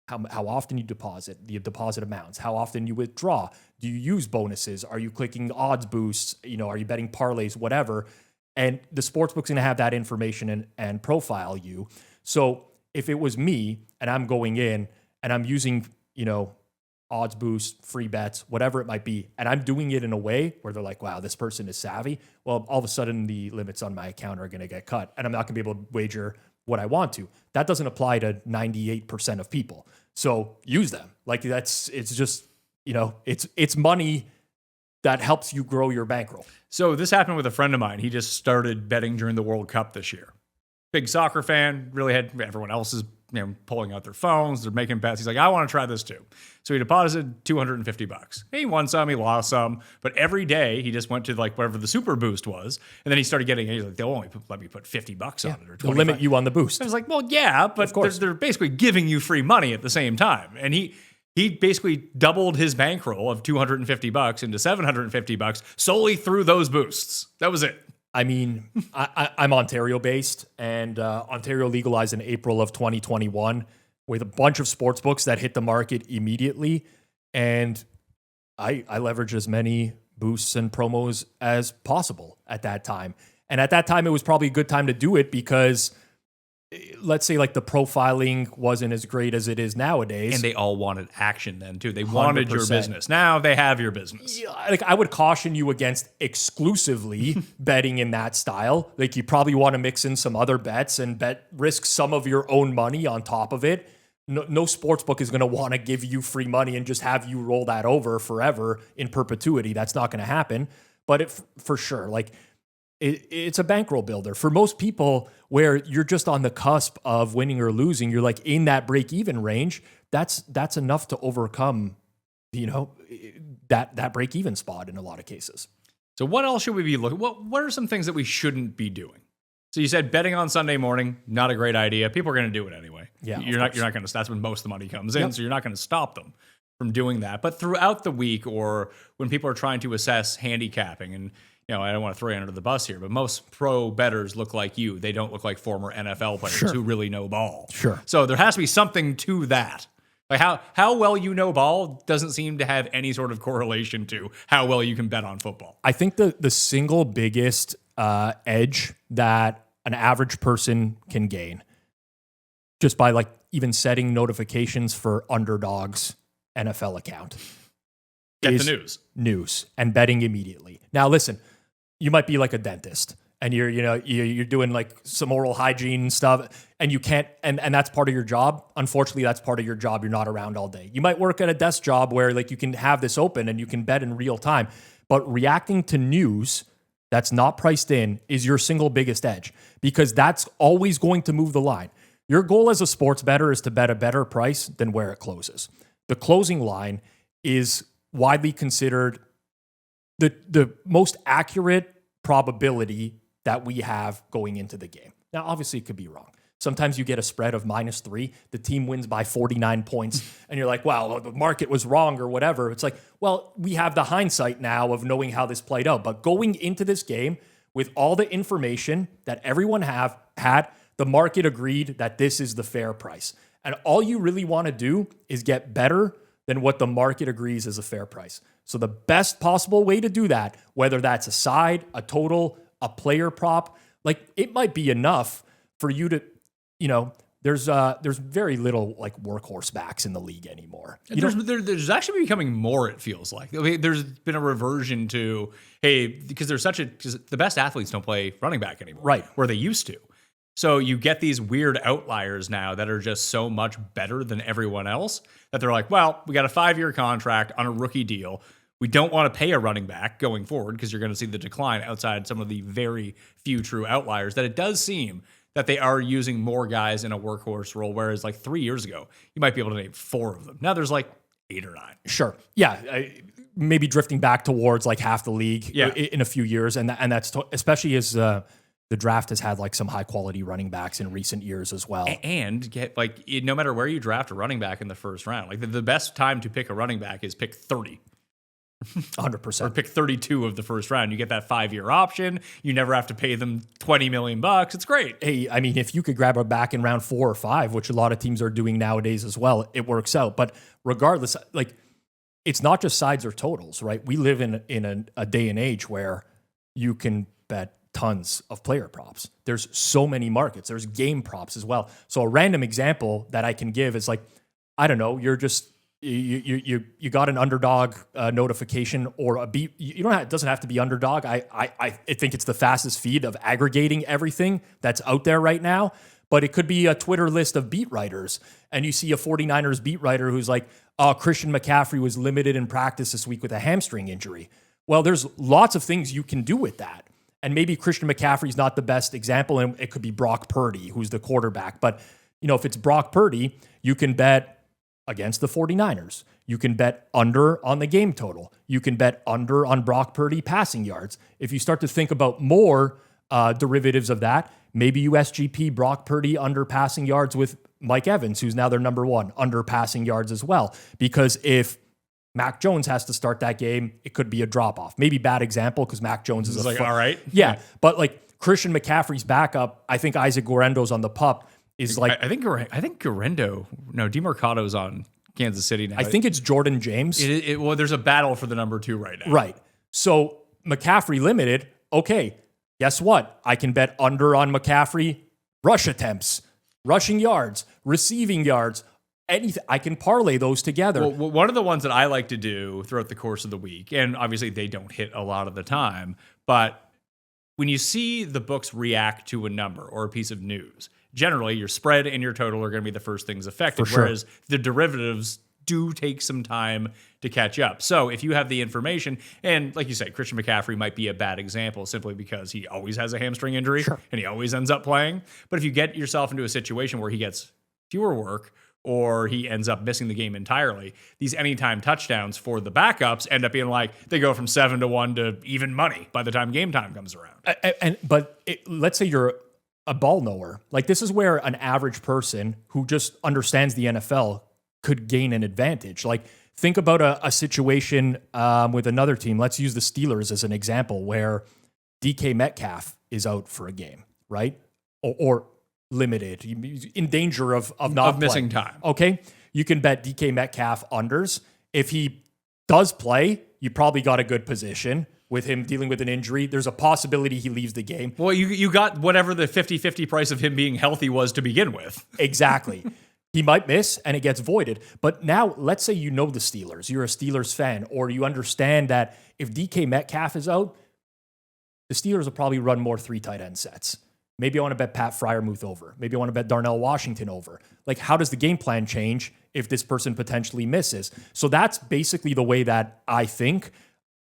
how often you deposit, the deposit amounts, how often you withdraw. Do you use bonuses? Are you clicking odds boosts? Are you betting parlays, whatever? And the sportsbook's going to have that information and profile you. So if it was me and I'm going in and I'm using odds boost, free bets, whatever it might be, and I'm doing it in a way where they're like, wow, this person is savvy, well, all of a sudden the limits on my account are going to get cut and I'm not going to be able to wager what I want to. That doesn't apply to 98% of people. So use them. Like it's money that helps you grow your bankroll. So this happened with a friend of mine. He just started betting during the World Cup this year. Big soccer fan, really had everyone else is pulling out their phones, they're making bets. He's like, I want to try this too. So he deposited $250. He won some, he lost some, but every day he just went to like whatever the super boost was, and then he started getting. He's like, they'll only let me put $50 on it or $25. They'll limit you on the boost. I was like, well, yeah, but they're basically giving you free money at the same time, and he basically doubled his bankroll of $250 into $750 solely through those boosts. That was it. I mean, I'm Ontario-based, and Ontario legalized in April of 2021 with a bunch of sportsbooks that hit the market immediately, and I leveraged as many boosts and promos as possible at that time. And at that time, it was probably a good time to do it because, let's say, like the profiling wasn't as great as it is nowadays. And they all wanted action then too. They wanted 100%. Your business. Now they have your business. Yeah, like I would caution you against exclusively betting in that style. Like you probably want to mix in some other bets and risk some of your own money on top of it. No sportsbook is going to want to give you free money and just have you roll that over forever in perpetuity. That's not going to happen. But for sure, like it's a bankroll builder. For most people, where you're just on the cusp of winning or losing, you're like in that break-even range, that's enough to overcome, that break-even spot in a lot of cases. So what else should we be looking? What are some things that we shouldn't be doing? So you said betting on Sunday morning, not a great idea. People are going to do it anyway. Yeah, you're not going to. That's when most of the money comes in, Yep. so you're not going to stop them from doing that. But throughout the week, or when people are trying to assess handicapping, and I don't want to throw you under the bus here, but most pro bettors look like you. They don't look like former NFL players who really know ball. Sure. So there has to be something to that. Like how well you know ball doesn't seem to have any sort of correlation to how well you can bet on football. I think the single biggest edge that an average person can gain just by like even setting notifications for Underdog's NFL account Get is the news and betting immediately. Now, listen, you might be like a dentist and you're doing like some oral hygiene stuff, and you can't, and that's part of your job. Unfortunately, that's part of your job. You're not around all day. You might work at a desk job where like you can have this open and you can bet in real time, but reacting to news that's not priced in is your single biggest edge, because that's always going to move the line. Your goal as a sports bettor is to bet a better price than where it closes. The closing line is widely considered the most accurate probability that we have going into the game. Now, obviously, it could be wrong. Sometimes you get a spread of -3, the team wins by 49 points, and you're like, well, the market was wrong or whatever. It's like, well, we have the hindsight now of knowing how this played out. But going into this game with all the information that everyone had, the market agreed that this is the fair price. And all you really want to do is get better than what the market agrees is a fair price. So the best possible way to do that, whether that's a side, a total, a player prop, like it might be enough for you to, there's very little like workhorse backs in the league anymore. There's actually becoming more, it feels like. I mean, there's been a reversion to, because the best athletes don't play running back anymore. Right. Where they used to. So you get these weird outliers now that are just so much better than everyone else that they're like, well, we got a 5-year contract on a rookie deal. We don't want to pay a running back going forward because you're going to see the decline outside some of the very few true outliers, that it does seem that they are using more guys in a workhorse role, whereas like 3 years ago, you might be able to name 4 of them. Now there's like 8 or 9. Sure. Yeah. Maybe drifting back towards like half the league in a few years. And that's especially as the draft has had like some high quality running backs in recent years as well. And no matter where you draft a running back in the first round, like the best time to pick a running back is pick 30. 100%. Or pick 32 of the first round. You get that 5-year option. You never have to pay them $20 million. It's great. Hey, I mean, if you could grab a back in round 4 or 5, which a lot of teams are doing nowadays as well, it works out. But regardless, like it's not just sides or totals, right? We live in a day and age where you can bet tons of player props. There's so many markets. There's game props as well. So a random example that I can give is like, I don't know, you're just you got an underdog notification or a beat. It doesn't have to be underdog. I think it's the fastest feed of aggregating everything that's out there right now. But it could be a Twitter list of beat writers, and you see a 49ers beat writer who's like, "Oh, Christian McCaffrey was limited in practice this week with a hamstring injury." Well, there's lots of things you can do with that. And maybe Christian McCaffrey's not the best example, and it could be Brock Purdy, who's the quarterback. But, if it's Brock Purdy, you can bet against the 49ers. You can bet under on the game total. You can bet under on Brock Purdy passing yards. If you start to think about more derivatives of that, maybe you SGP Brock Purdy under passing yards with Mike Evans, who's now their number 1, under passing yards as well. Because if Mac Jones has to start that game, it could be a drop-off. Maybe bad example because Mac Jones is all right. Yeah, but like Christian McCaffrey's backup, I think Isaac Guarendo's on the pup, is like... I think Guarendo... No, DeMarcado's on Kansas City now. I think it's Jordan James. Well, there's a battle for the number 2 right now. Right. So McCaffrey limited, okay, guess what? I can bet under on McCaffrey rush attempts, rushing yards, receiving yards, anything. I can parlay those together. Well, one of the ones that I like to do throughout the course of the week, and obviously they don't hit a lot of the time, but when you see the books react to a number or a piece of news, generally your spread and your total are going to be the first things affected, whereas the derivatives do take some time to catch up. So if you have the information, and like you say, Christian McCaffrey might be a bad example simply because he always has a hamstring injury and he always ends up playing. But if you get yourself into a situation where he gets fewer work or he ends up missing the game entirely, these anytime touchdowns for the backups end up being like, they go from 7-1 to even money by the time game time comes around. But let's say you're a ball knower. Like this is where an average person who just understands the NFL could gain an advantage. Like think about a situation with another team. Let's use the Steelers as an example where DK Metcalf is out for a game, right? Or limited, in danger of missing time. Okay. You can bet DK Metcalf unders. If he does play, you probably got a good position. With him dealing with an injury, there's a possibility he leaves the game. Well, you got whatever the 50-50 price of him being healthy was to begin with. Exactly. He might miss and it gets voided. But now let's say you know the Steelers. You're a Steelers fan, or you understand that if DK Metcalf is out, the Steelers will probably run more 3 tight end sets. Maybe I want to bet Pat Freiermuth over. Maybe I want to bet Darnell Washington over. Like, how does the game plan change if this person potentially misses? So that's basically the way that I think.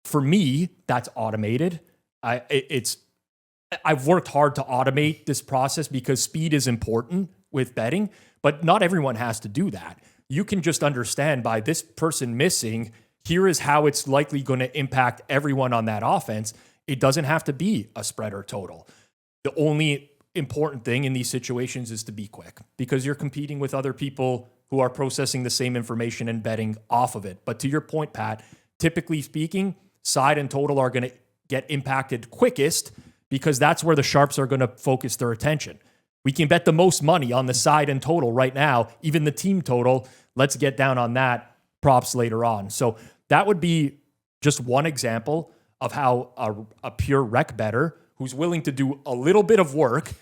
For me, that's automated. I've worked hard to automate this process because speed is important with betting, but not everyone has to do that. You can just understand by this person missing, here is how it's likely going to impact everyone on that offense. It doesn't have to be a spread or total. The only important thing in these situations is to be quick because you're competing with other people who are processing the same information and betting off of it. But to your point, Pat, typically speaking, side and total are going to get impacted quickest because that's where the sharps are going to focus their attention. We can bet the most money on the side and total right now, even the team total. Let's get down on that props later on. So that would be just one example of how a pure rec bettor who's willing to do a little bit of work,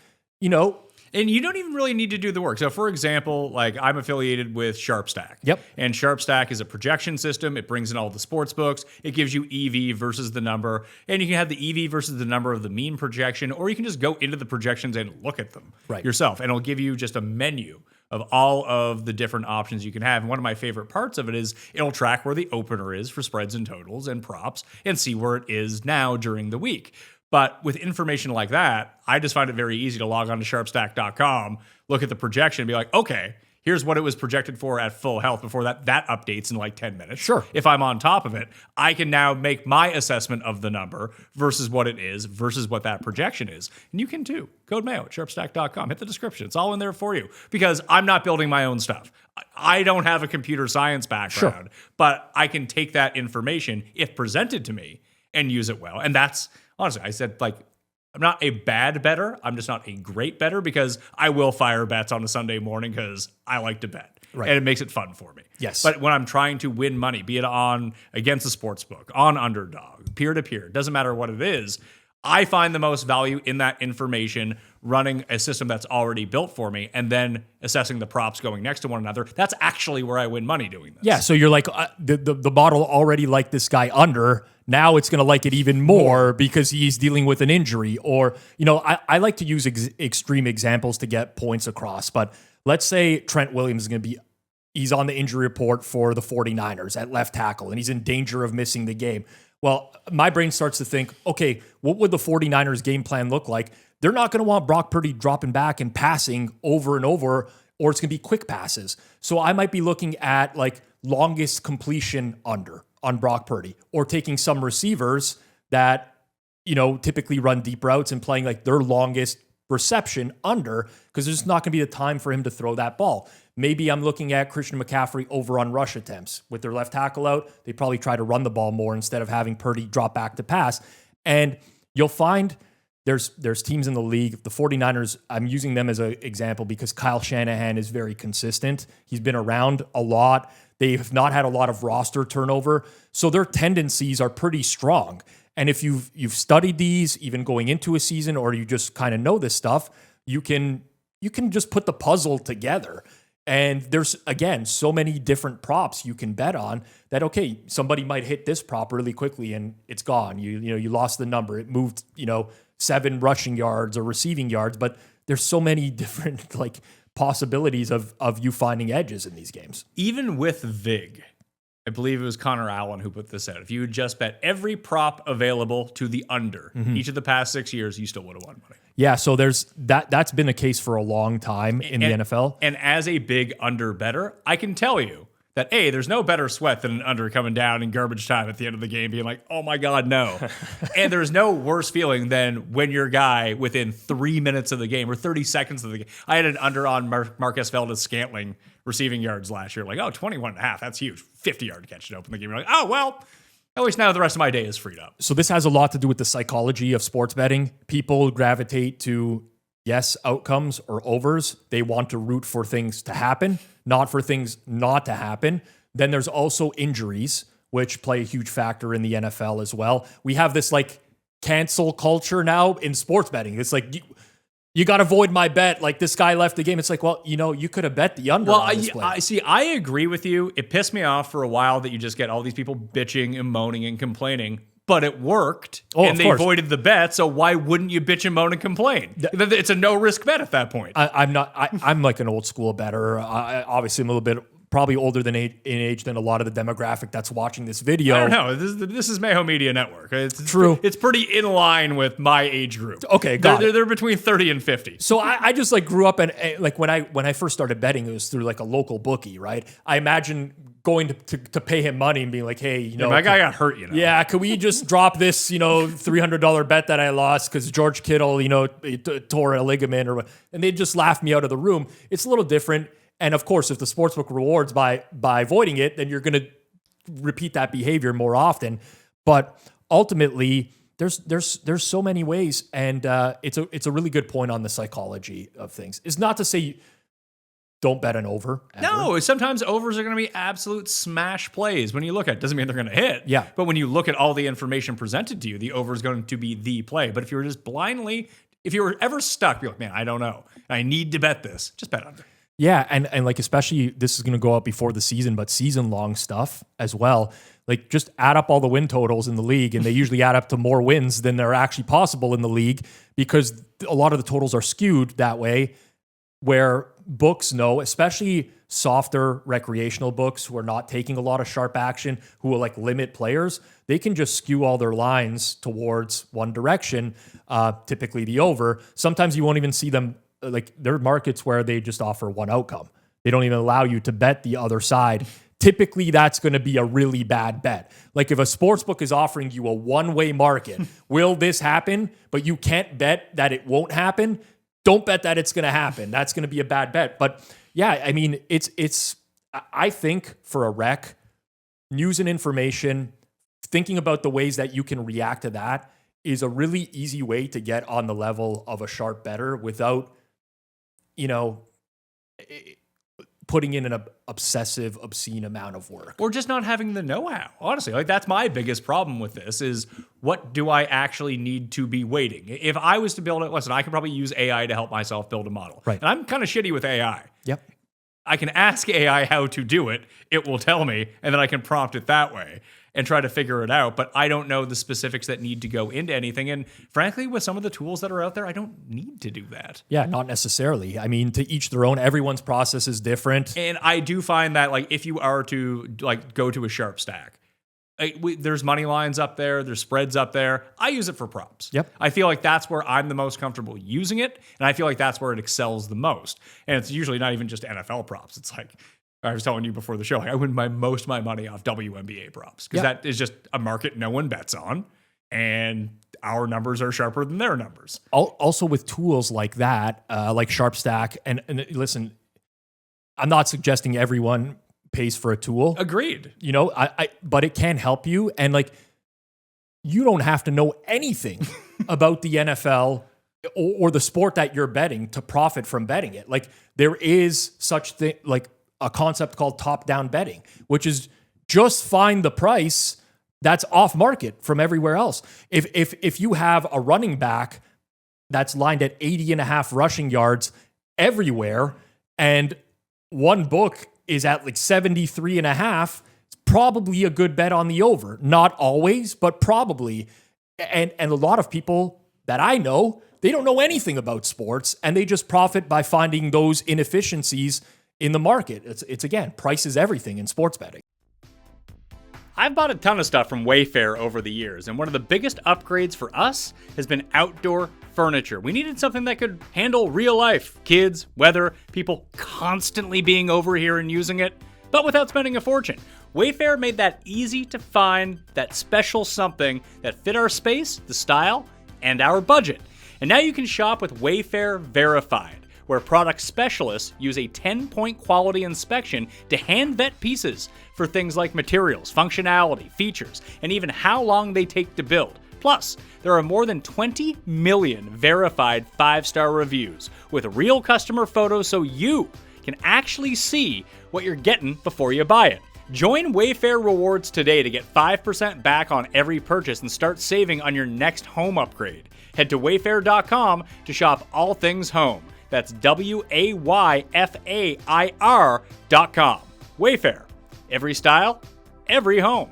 And you don't even really need to do the work. So, for example, like I'm affiliated with SharpStack. Yep. And SharpStack is a projection system. It brings in all the sports books. It gives you EV versus the number. And you can have the EV versus the number of the mean projection, or you can just go into the projections and look at them yourself. And it'll give you just a menu of all of the different options you can have. And one of my favorite parts of it is it'll track where the opener is for spreads and totals and props and see where it is now during the week. But with information like that, I just find it very easy to log on to sharpstack.com, look at the projection, and be like, okay, here's what it was projected for at full health before that updates in like 10 minutes. Sure. If I'm on top of it, I can now make my assessment of the number versus what it is versus what that projection is. And you can too. Code Mayo at sharpstack.com. Hit the description. It's all in there for you because I'm not building my own stuff. I don't have a computer science background, but I can take that information, if presented to me, and use it well. And that's, honestly, I said, like, I'm not a bad bettor. I'm just not a great bettor because I will fire bets on a Sunday morning because I like to bet. Right. And it makes it fun for me. Yes. But when I'm trying to win money, be it on against a sportsbook, on Underdog, peer-to-peer, doesn't matter what it is, I find the most value in that information running a system that's already built for me and then assessing the props going next to one another. That's actually where I win money doing this. Yeah, so you're like, the model already liked this guy under. Now it's going to like it even more because he's dealing with an injury. Or, I like to use extreme examples to get points across. But let's say Trent Williams is going to be, he's on the injury report for the 49ers at left tackle, and he's in danger of missing the game. Well, my brain starts to think, okay, what would the 49ers game plan look like? They're not going to want Brock Purdy dropping back and passing over and over, or it's going to be quick passes. So I might be looking at like longest completion under on Brock Purdy, or taking some receivers that, typically run deep routes and playing like their longest reception under, because there's not going to be the time for him to throw that ball. Maybe I'm looking at Christian McCaffrey over on rush attempts. With their left tackle out, they probably try to run the ball more instead of having Purdy drop back to pass. And you'll find there's teams in the league. The 49ers, I'm using them as an example because Kyle Shanahan is very consistent. He's been around a lot. They have not had a lot of roster turnover. So their tendencies are pretty strong. And if you've studied these, even going into a season, or you just kind of know this stuff, you can just put the puzzle together. And there's, again, so many different props you can bet on that, okay, somebody might hit this prop really quickly and it's gone. You lost the number. It moved, 7 rushing yards or receiving yards, but there's so many different possibilities of you finding edges in these games. Even with VIG, I believe it was Connor Allen who put this out. If you would just bet every prop available to the under each of the past 6 years, you still would have won money. Yeah, so there's that's been a case for a long time in the NFL. And as a big under bettor, I can tell you that there's no better sweat than an under coming down in garbage time at the end of the game being like, oh my God, no. And there's no worse feeling than when your guy within 3 minutes of the game or 30 seconds of the game. I had an under on Marquez Valdez-Scantling receiving yards last year. Like, 21 and a half. That's huge. 50-yard catch to open the game. You're like, oh, well, at least now the rest of my day is freed up. So this has a lot to do with the psychology of sports betting. People gravitate to yes outcomes or overs. They want to root for things to happen, not for things not to happen. Then there's also injuries, which play a huge factor in the NFL as well. We have this cancel culture now in sports betting. It's like, you got to void my bet. Like, this guy left the game. It's like, well, you could have bet the under. Well, I agree with you. It pissed me off for a while that you just get all these people bitching and moaning and complaining. but it worked, Oh, and of they course. voided the bet. So why wouldn't you bitch and moan and complain? It's a no risk bet at that point. I'm not. I'm like an old school bettor. Obviously, I'm a little bit probably older than in age than a lot of the demographic that's watching this video. I don't know. This is Mayo Media Network. It's True. It's pretty in line with my age group. Okay, got it. They're between 30 and 50. So I just like grew up and like when I first started betting, it was through like a local bookie, right? I imagine going to pay him money and being like, hey, you know, My guy got hurt, Yeah, could we just drop this, $300 bet that I lost because George Kittle, tore a ligament or what? And they'd just laugh me out of the room. It's a little different. And of course, if the sportsbook rewards by voiding it, then you're going to repeat that behavior more often. But ultimately, there's so many ways, and it's a really good point on the psychology of things. It's not to say don't bet an over. Ever. No, sometimes overs are going to be absolute smash plays. When you look at it, doesn't mean they're going to hit. Yeah. But when you look at all the information presented to you, the over is going to be the play. But if you were just blindly, if you were ever stuck, you're like, man, I don't know. I need to bet this. Just bet under. Yeah, and like especially this is going to go out before the season, but season-long stuff as well. Like just add up all the win totals in the league, and they usually add up to more wins than are actually possible in the league because a lot of the totals are skewed that way, where books know, especially softer recreational books who are not taking a lot of sharp action, who will like limit players, they can just skew all their lines towards one direction, typically the over. Sometimes you won't even see them. Like there are markets where they just offer one outcome. They don't even allow you to bet the other side. Typically, that's going to be a really bad bet. Like if a sportsbook is offering you a one-way market, will this happen? But you can't bet that it won't happen. Don't bet that it's going to happen. That's going to be a bad bet. But yeah, I mean, I think for a rec, news and information, thinking about the ways that you can react to that is a really easy way to get on the level of a sharp bettor without, putting in an obsessive, obscene amount of work. Or just not having the know-how. Honestly, like that's my biggest problem with this is what do I actually need to be weighting? If I was to build it, listen, I could probably use AI to help myself build a model. Right. And I'm kind of shitty with AI. Yep. I can ask AI how to do it. It will tell me, and then I can prompt it that way and try to figure it out. But I don't know the specifics that need to go into anything. And frankly, with some of the tools that are out there, I don't need to do that. Yeah, not necessarily. I mean, to each their own. Everyone's process is different. And I do find that, like, if you are to like go to a sharp stack, there's money lines up there, there's spreads up there. I use it for props. Yep. I feel like that's where I'm the most comfortable using it, and I feel like that's where it excels the most. And it's usually not even just NFL props. It's like I was telling you before the show, like I win most of my money off WNBA props because that is just a market no one bets on, and our numbers are sharper than their numbers. Also with tools like that, like SharpStack, and listen, I'm not suggesting everyone pays for a tool. Agreed. But it can help you, and like you don't have to know anything about the NFL or the sport that you're betting to profit from betting it. Like there is such thing like a concept called top-down betting, which is just find the price that's off market from everywhere else. If you have a running back that's lined at 80.5 rushing yards everywhere, and one book is at like 73.5, it's probably a good bet on the over. Not always, but probably. And a lot of people that I know, they don't know anything about sports, and they just profit by finding those inefficiencies in the market. It's again, price is everything in sports betting. I've bought a ton of stuff from Wayfair over the years, and one of the biggest upgrades for us has been outdoor furniture. We needed something that could handle real life, kids, weather, people constantly being over here and using it, but without spending a fortune. Wayfair made that easy to find, that special something that fit our space, the style, and our budget. And now you can shop with Wayfair Verified, where product specialists use a 10-point quality inspection to hand vet pieces for things like materials, functionality, features, and even how long they take to build. Plus, there are more than 20 million verified 5-star reviews with real customer photos so you can actually see what you're getting before you buy it. Join Wayfair Rewards today to get 5% back on every purchase and start saving on your next home upgrade. Head to wayfair.com to shop all things home. That's WAYFAIR.com. Wayfair. Every style, every home.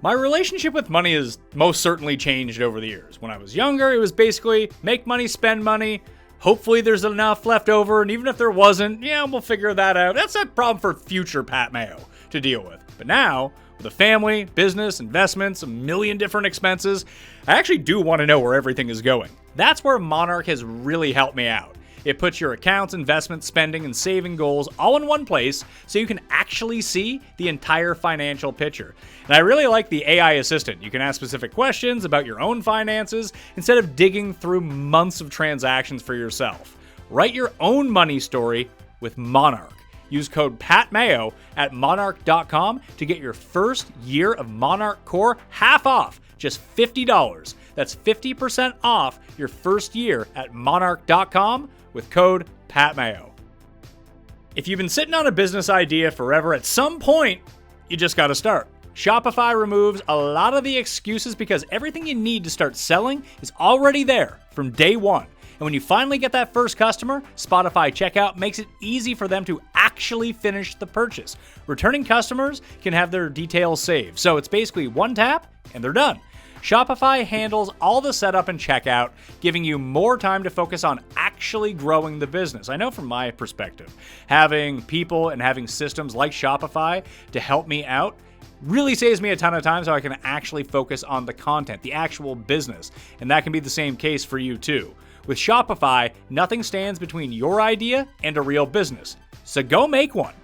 My relationship with money has most certainly changed over the years. When I was younger, it was basically make money, spend money. Hopefully there's enough left over, and even if there wasn't, yeah, we'll figure that out. That's a problem for future Pat Mayo to deal with. But now, with a family, business, investments, a million different expenses, I actually do want to know where everything is going. That's where Monarch has really helped me out. It puts your accounts, investment, spending, and saving goals all in one place so you can actually see the entire financial picture. And I really like the AI assistant. You can ask specific questions about your own finances instead of digging through months of transactions for yourself. Write your own money story with Monarch. Use code PATMAYO at monarch.com to get your first year of Monarch Core half off, just $50. That's 50% off your first year at monarch.com with code PATMAYO. If you've been sitting on a business idea forever, at some point, you just got to start. Shopify removes a lot of the excuses because everything you need to start selling is already there from day one. And when you finally get that first customer, Spotify checkout makes it easy for them to actually finish the purchase. Returning customers can have their details saved. So it's basically one tap and they're done. Shopify handles all the setup and checkout, giving you more time to focus on actually growing the business. I know from my perspective, having people and having systems like Shopify to help me out really saves me a ton of time so I can actually focus on the content, the actual business. And that can be the same case for you too. With Shopify, nothing stands between your idea and a real business. So go make one.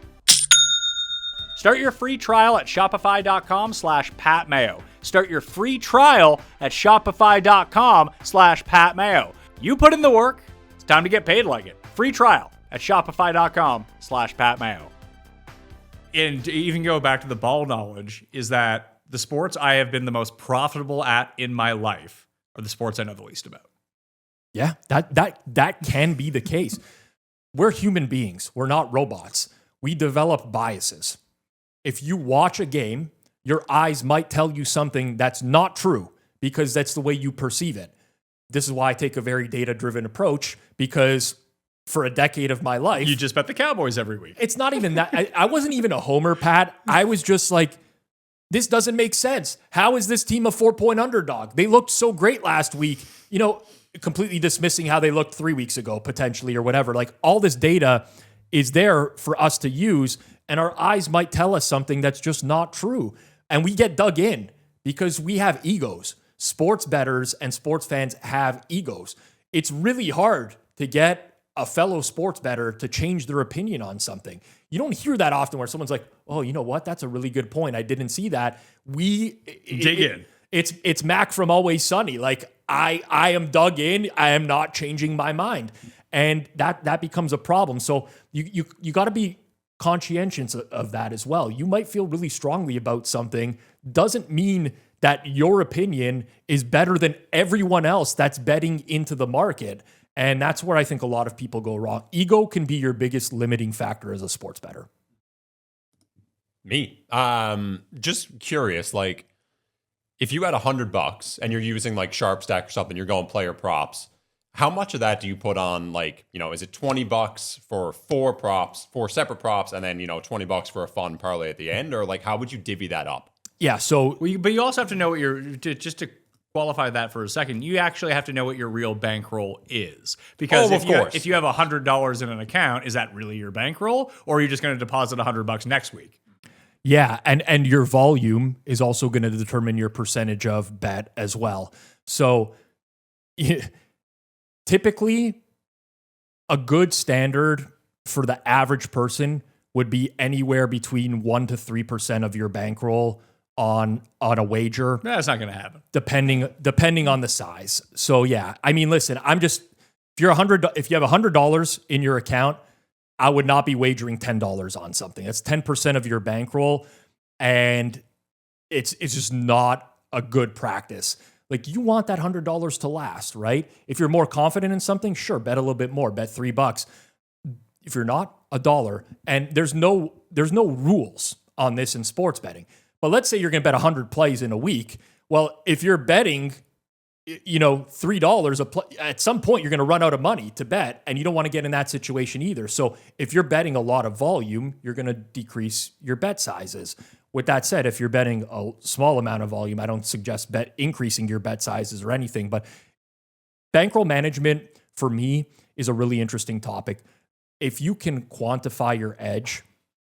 Start your free trial at shopify.com/PatMayo. Start your free trial at shopify.com/PatMayo. You put in the work. It's time to get paid like it. Free trial at shopify.com/PatMayo. And to even go back to the ball knowledge is that the sports I have been the most profitable at in my life are the sports I know the least about. Yeah, that can be the case. We're human beings. We're not robots. We develop biases. If you watch a game, your eyes might tell you something that's not true because that's the way you perceive it. This is why I take a very data-driven approach, because for a decade of my life... You just bet the Cowboys every week. It's not even that. I wasn't even a homer, Pat. I was just like, this doesn't make sense. How is this team a 4-point underdog? They looked so great last week. You know, completely dismissing how they looked 3 weeks ago, potentially, or whatever. Like, all this data is there for us to use, and our eyes might tell us something that's just not true. And we get dug in because we have egos. Sports bettors and sports fans have egos. It's really hard to get a fellow sports bettor to change their opinion on something. You don't hear that often where someone's like, oh, you know what? That's a really good point. I didn't see that. Dig in. It's Mac from Always Sunny. Like, I am dug in. I am not changing my mind. And that becomes a problem. So you got to be conscientious of that as well. You might feel really strongly about something. Doesn't mean that your opinion is better than everyone else that's betting into the market. And that's where I think a lot of people go wrong. Ego can be your biggest limiting factor as a sports bettor. Me. Just curious, like, if you had $100 and you're using like Sharp Stack or something, you're going player props, how much of that do you put on, like, you know, is it $20 for four separate props, and then, you know, $20 for a fun parlay at the end? Or like, how would you divvy that up? Yeah, so... But you also have to know what just to qualify that for a second, you actually have to know what your real bankroll is. Because if you have $100 in an account, is that really your bankroll? Or are you just going to deposit $100 next week? Yeah, and your volume is also going to determine your percentage of bet as well. So typically, a good standard for the average person would be anywhere between 1% to 3% of your bankroll on a wager. That's not going to happen. Depending on the size. So yeah, I mean, listen, if you have $100 in your account, I would not be wagering $10 on something. That's 10% of your bankroll, and it's just not a good practice. Like, you want that $100 to last, right? If you're more confident in something, sure, bet a little bit more, bet $3. If you're not, $1. And there's no rules on this in sports betting. But let's say you're going to bet 100 plays in a week. Well, if you're betting, you know, $3 a play, at some point you're going to run out of money to bet, and you don't want to get in that situation either. So if you're betting a lot of volume, you're going to decrease your bet sizes. With that said, if you're betting a small amount of volume, I don't suggest increasing your bet sizes or anything, but bankroll management for me is a really interesting topic. If you can quantify your edge,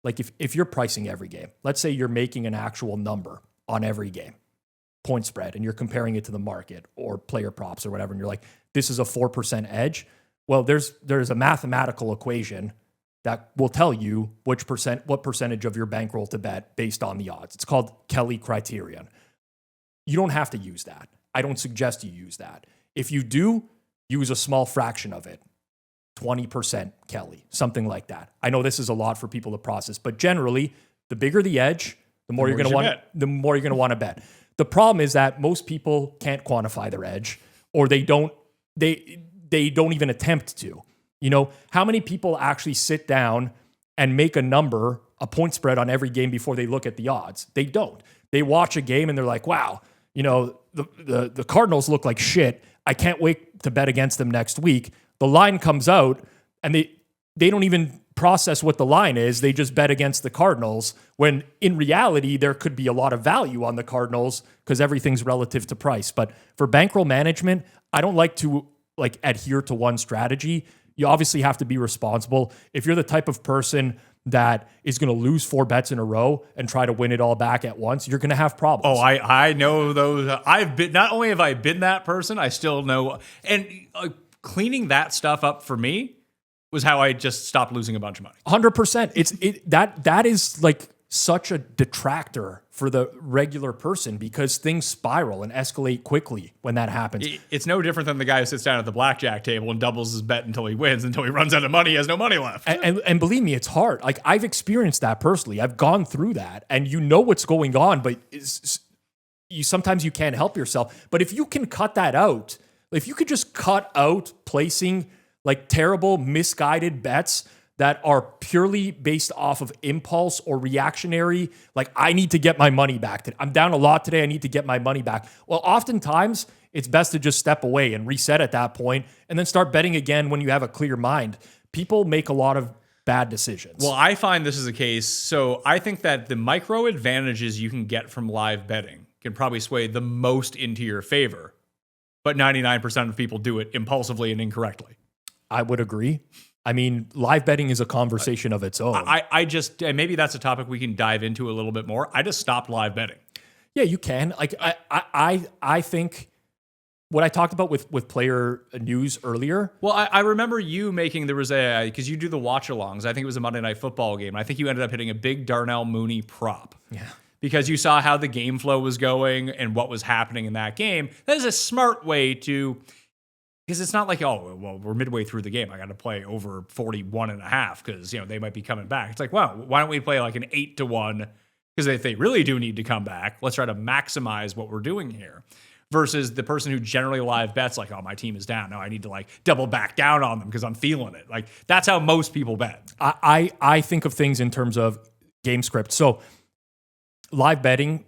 like if you're pricing every game, let's say you're making an actual number on every game, point spread, and you're comparing it to the market or player props or whatever, and you're like, this is a 4% edge. Well, there's a mathematical equation that will tell you what percentage of your bankroll to bet based on the odds. It's called Kelly Criterion. You don't have to use that. I don't suggest you use that. If you do, use a small fraction of it. 20% Kelly, something like that. I know this is a lot for people to process, but generally, the bigger the edge, the more you're going to want to bet. The problem is that most people can't quantify their edge, or they don't even attempt to. You know, how many people actually sit down and make a number, a point spread on every game before they look at the odds? They don't. They watch a game and they're like, wow, you know, the Cardinals look like shit. I can't wait to bet against them next week. The line comes out and they don't even process what the line is. They just bet against the Cardinals when in reality, there could be a lot of value on the Cardinals because everything's relative to price. But for bankroll management, I don't like to adhere to one strategy. You obviously have to be responsible. If you're the type of person that is going to lose 4 bets in a row and try to win it all back at once, you're going to have problems. Oh, I know those. Not only have I been that person, I still know. And cleaning that stuff up for me was how I just stopped losing a bunch of money. 100%. That is like such a detractor for the regular person because things spiral and escalate quickly when that happens. It's no different than the guy who sits down at the blackjack table and doubles his bet until he wins, until he runs out of money, he has no money left. And believe me, it's hard. Like I've experienced that personally. I've gone through that, and you know what's going on, but sometimes you can't help yourself. But if you can cut that out, if you could just cut out placing like terrible, misguided bets that are purely based off of impulse or reactionary, like I need to get my money back. I'm down a lot today, I need to get my money back. Well, oftentimes it's best to just step away and reset at that point and then start betting again when you have a clear mind. People make a lot of bad decisions. Well, I find this is a case. So I think that the micro advantages you can get from live betting can probably sway the most into your favor, but 99% of people do it impulsively and incorrectly. I would agree. I mean, live betting is a conversation of its own. I just, and maybe that's a topic we can dive into a little bit more. I just stopped live betting. Yeah, you can. Like, I think what I talked about with player news earlier. Well, I remember you making, there was because you do the watch alongs. I think it was a Monday Night Football game. I think you ended up hitting a big Darnell Mooney prop. Yeah. Because you saw how the game flow was going and what was happening in that game. That is a smart way to, because it's not like, oh, well, we're midway through the game. I got to play over 41.5 because, they might be coming back. It's like, wow, why don't we play like an 8-1? Because if they really do need to come back, let's try to maximize what we're doing here. Versus the person who generally live bets like, oh, my team is down. No, I need to like double back down on them because I'm feeling it. Like that's how most people bet. I think of things in terms of game script. So live betting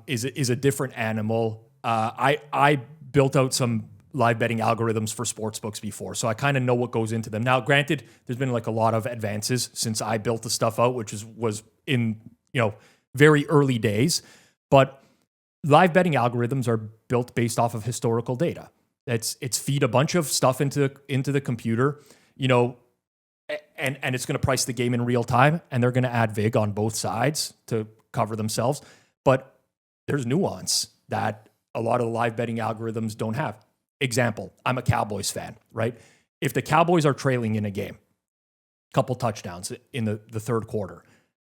is a different animal. I built out some live betting algorithms for sportsbooks before, so I kind of know what goes into them. Now, granted, there's been like a lot of advances since I built the stuff out, which was in very early days. But live betting algorithms are built based off of historical data. It's feed a bunch of stuff into the computer, and it's going to price the game in real time, and they're going to add vig on both sides to cover themselves. But there's nuance that a lot of the live betting algorithms don't have. Example, I'm a Cowboys fan, right? If the Cowboys are trailing in a game, couple touchdowns in the third quarter,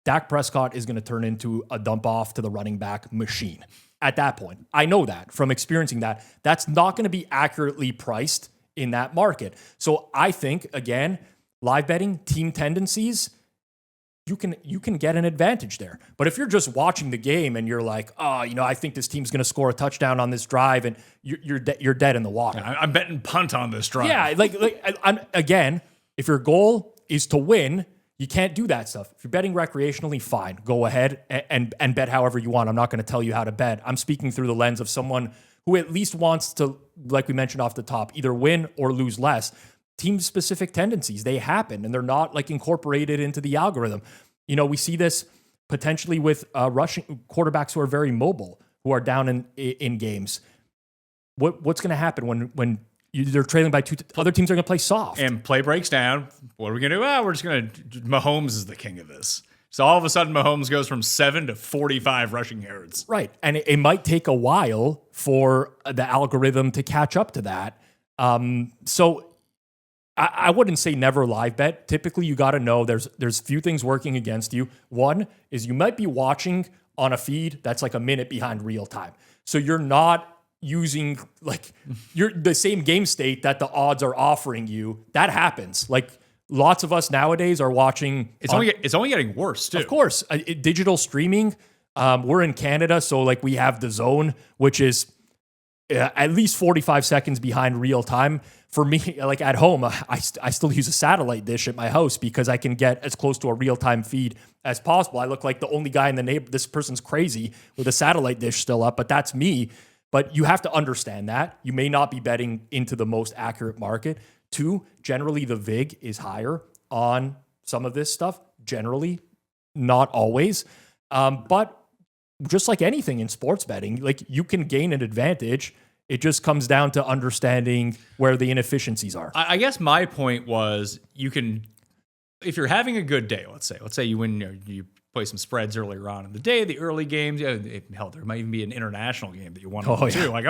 Dak Prescott is going to turn into a dump off to the running back machine. At that point, I know that from experiencing that, that's not going to be accurately priced in that market. So I think, again, live betting, team tendencies, you can get an advantage there. But if you're just watching the game and you're like, oh, I think this team's going to score a touchdown on this drive, and you're dead in the water. I'm betting punt on this drive. Yeah, again, if your goal is to win, you can't do that stuff. If you're betting recreationally, fine. Go ahead and bet however you want. I'm not going to tell you how to bet. I'm speaking through the lens of someone who at least wants to, like we mentioned off the top, either win or lose less. Team-specific tendencies, they happen, and they're not like incorporated into the algorithm. We see this potentially with rushing quarterbacks who are very mobile, who are down in games. What's going to happen when they're trailing by 2? Other teams are going to play soft. And play breaks down. What are we going to do? Well, we're just going to. Mahomes is the king of this. So all of a sudden, Mahomes goes from 7 to 45 rushing yards. Right. And it might take a while for the algorithm to catch up to that. So I wouldn't say never live bet. Typically, you got to know there's few things working against you. One is you might be watching on a feed that's like a minute behind real time. So you're not using you're the same game state that the odds are offering you. That happens. Like lots of us nowadays are watching. It's only getting worse too. Of course, digital streaming. We're in Canada, so like we have the Zone, which is at least 45 seconds behind real time. For me, like at home, I still use a satellite dish at my house because I can get as close to a real time feed as possible. I look like the only guy in the neighborhood. This person's crazy with a satellite dish still up, but that's me. But you have to understand that. You may not be betting into the most accurate market. 2, generally the VIG is higher on some of this stuff. Generally, not always. But just like anything in sports betting, like you can gain an advantage. It just comes down to understanding where the inefficiencies are. I guess my point was you can, if you're having a good day, let's say you win, you play some spreads earlier on in the day, the early games. Hell, there might even be an international game that you want to do. Like,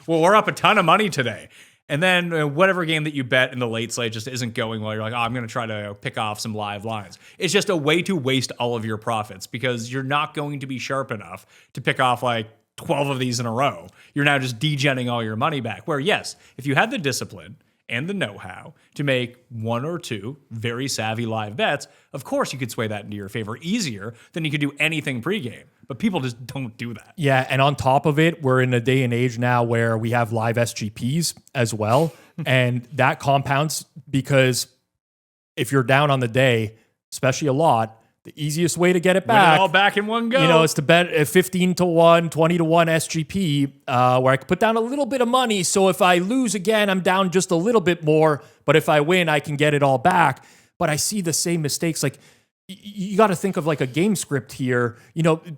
we're up a ton of money today. And then whatever game that you bet in the late slate just isn't going well. You're like, I'm going to try to pick off some live lines. It's just a way to waste all of your profits because you're not going to be sharp enough to pick off like 12 of these in a row. You're now just degenning all your money back. Where yes, if you had the discipline and the know-how to make 1 or 2 very savvy live bets, of course you could sway that into your favor easier than you could do anything pregame. But people just don't do that. Yeah, and on top of it, we're in a day and age now where we have live SGPs as well. And that compounds because if you're down on the day, especially a lot, the easiest way to get it back, win it all back in one go, is to bet a 15-1, 20-1 SGP, where I can put down a little bit of money. So if I lose again, I'm down just a little bit more. But if I win, I can get it all back. But I see the same mistakes. Like you got to think of like a game script here.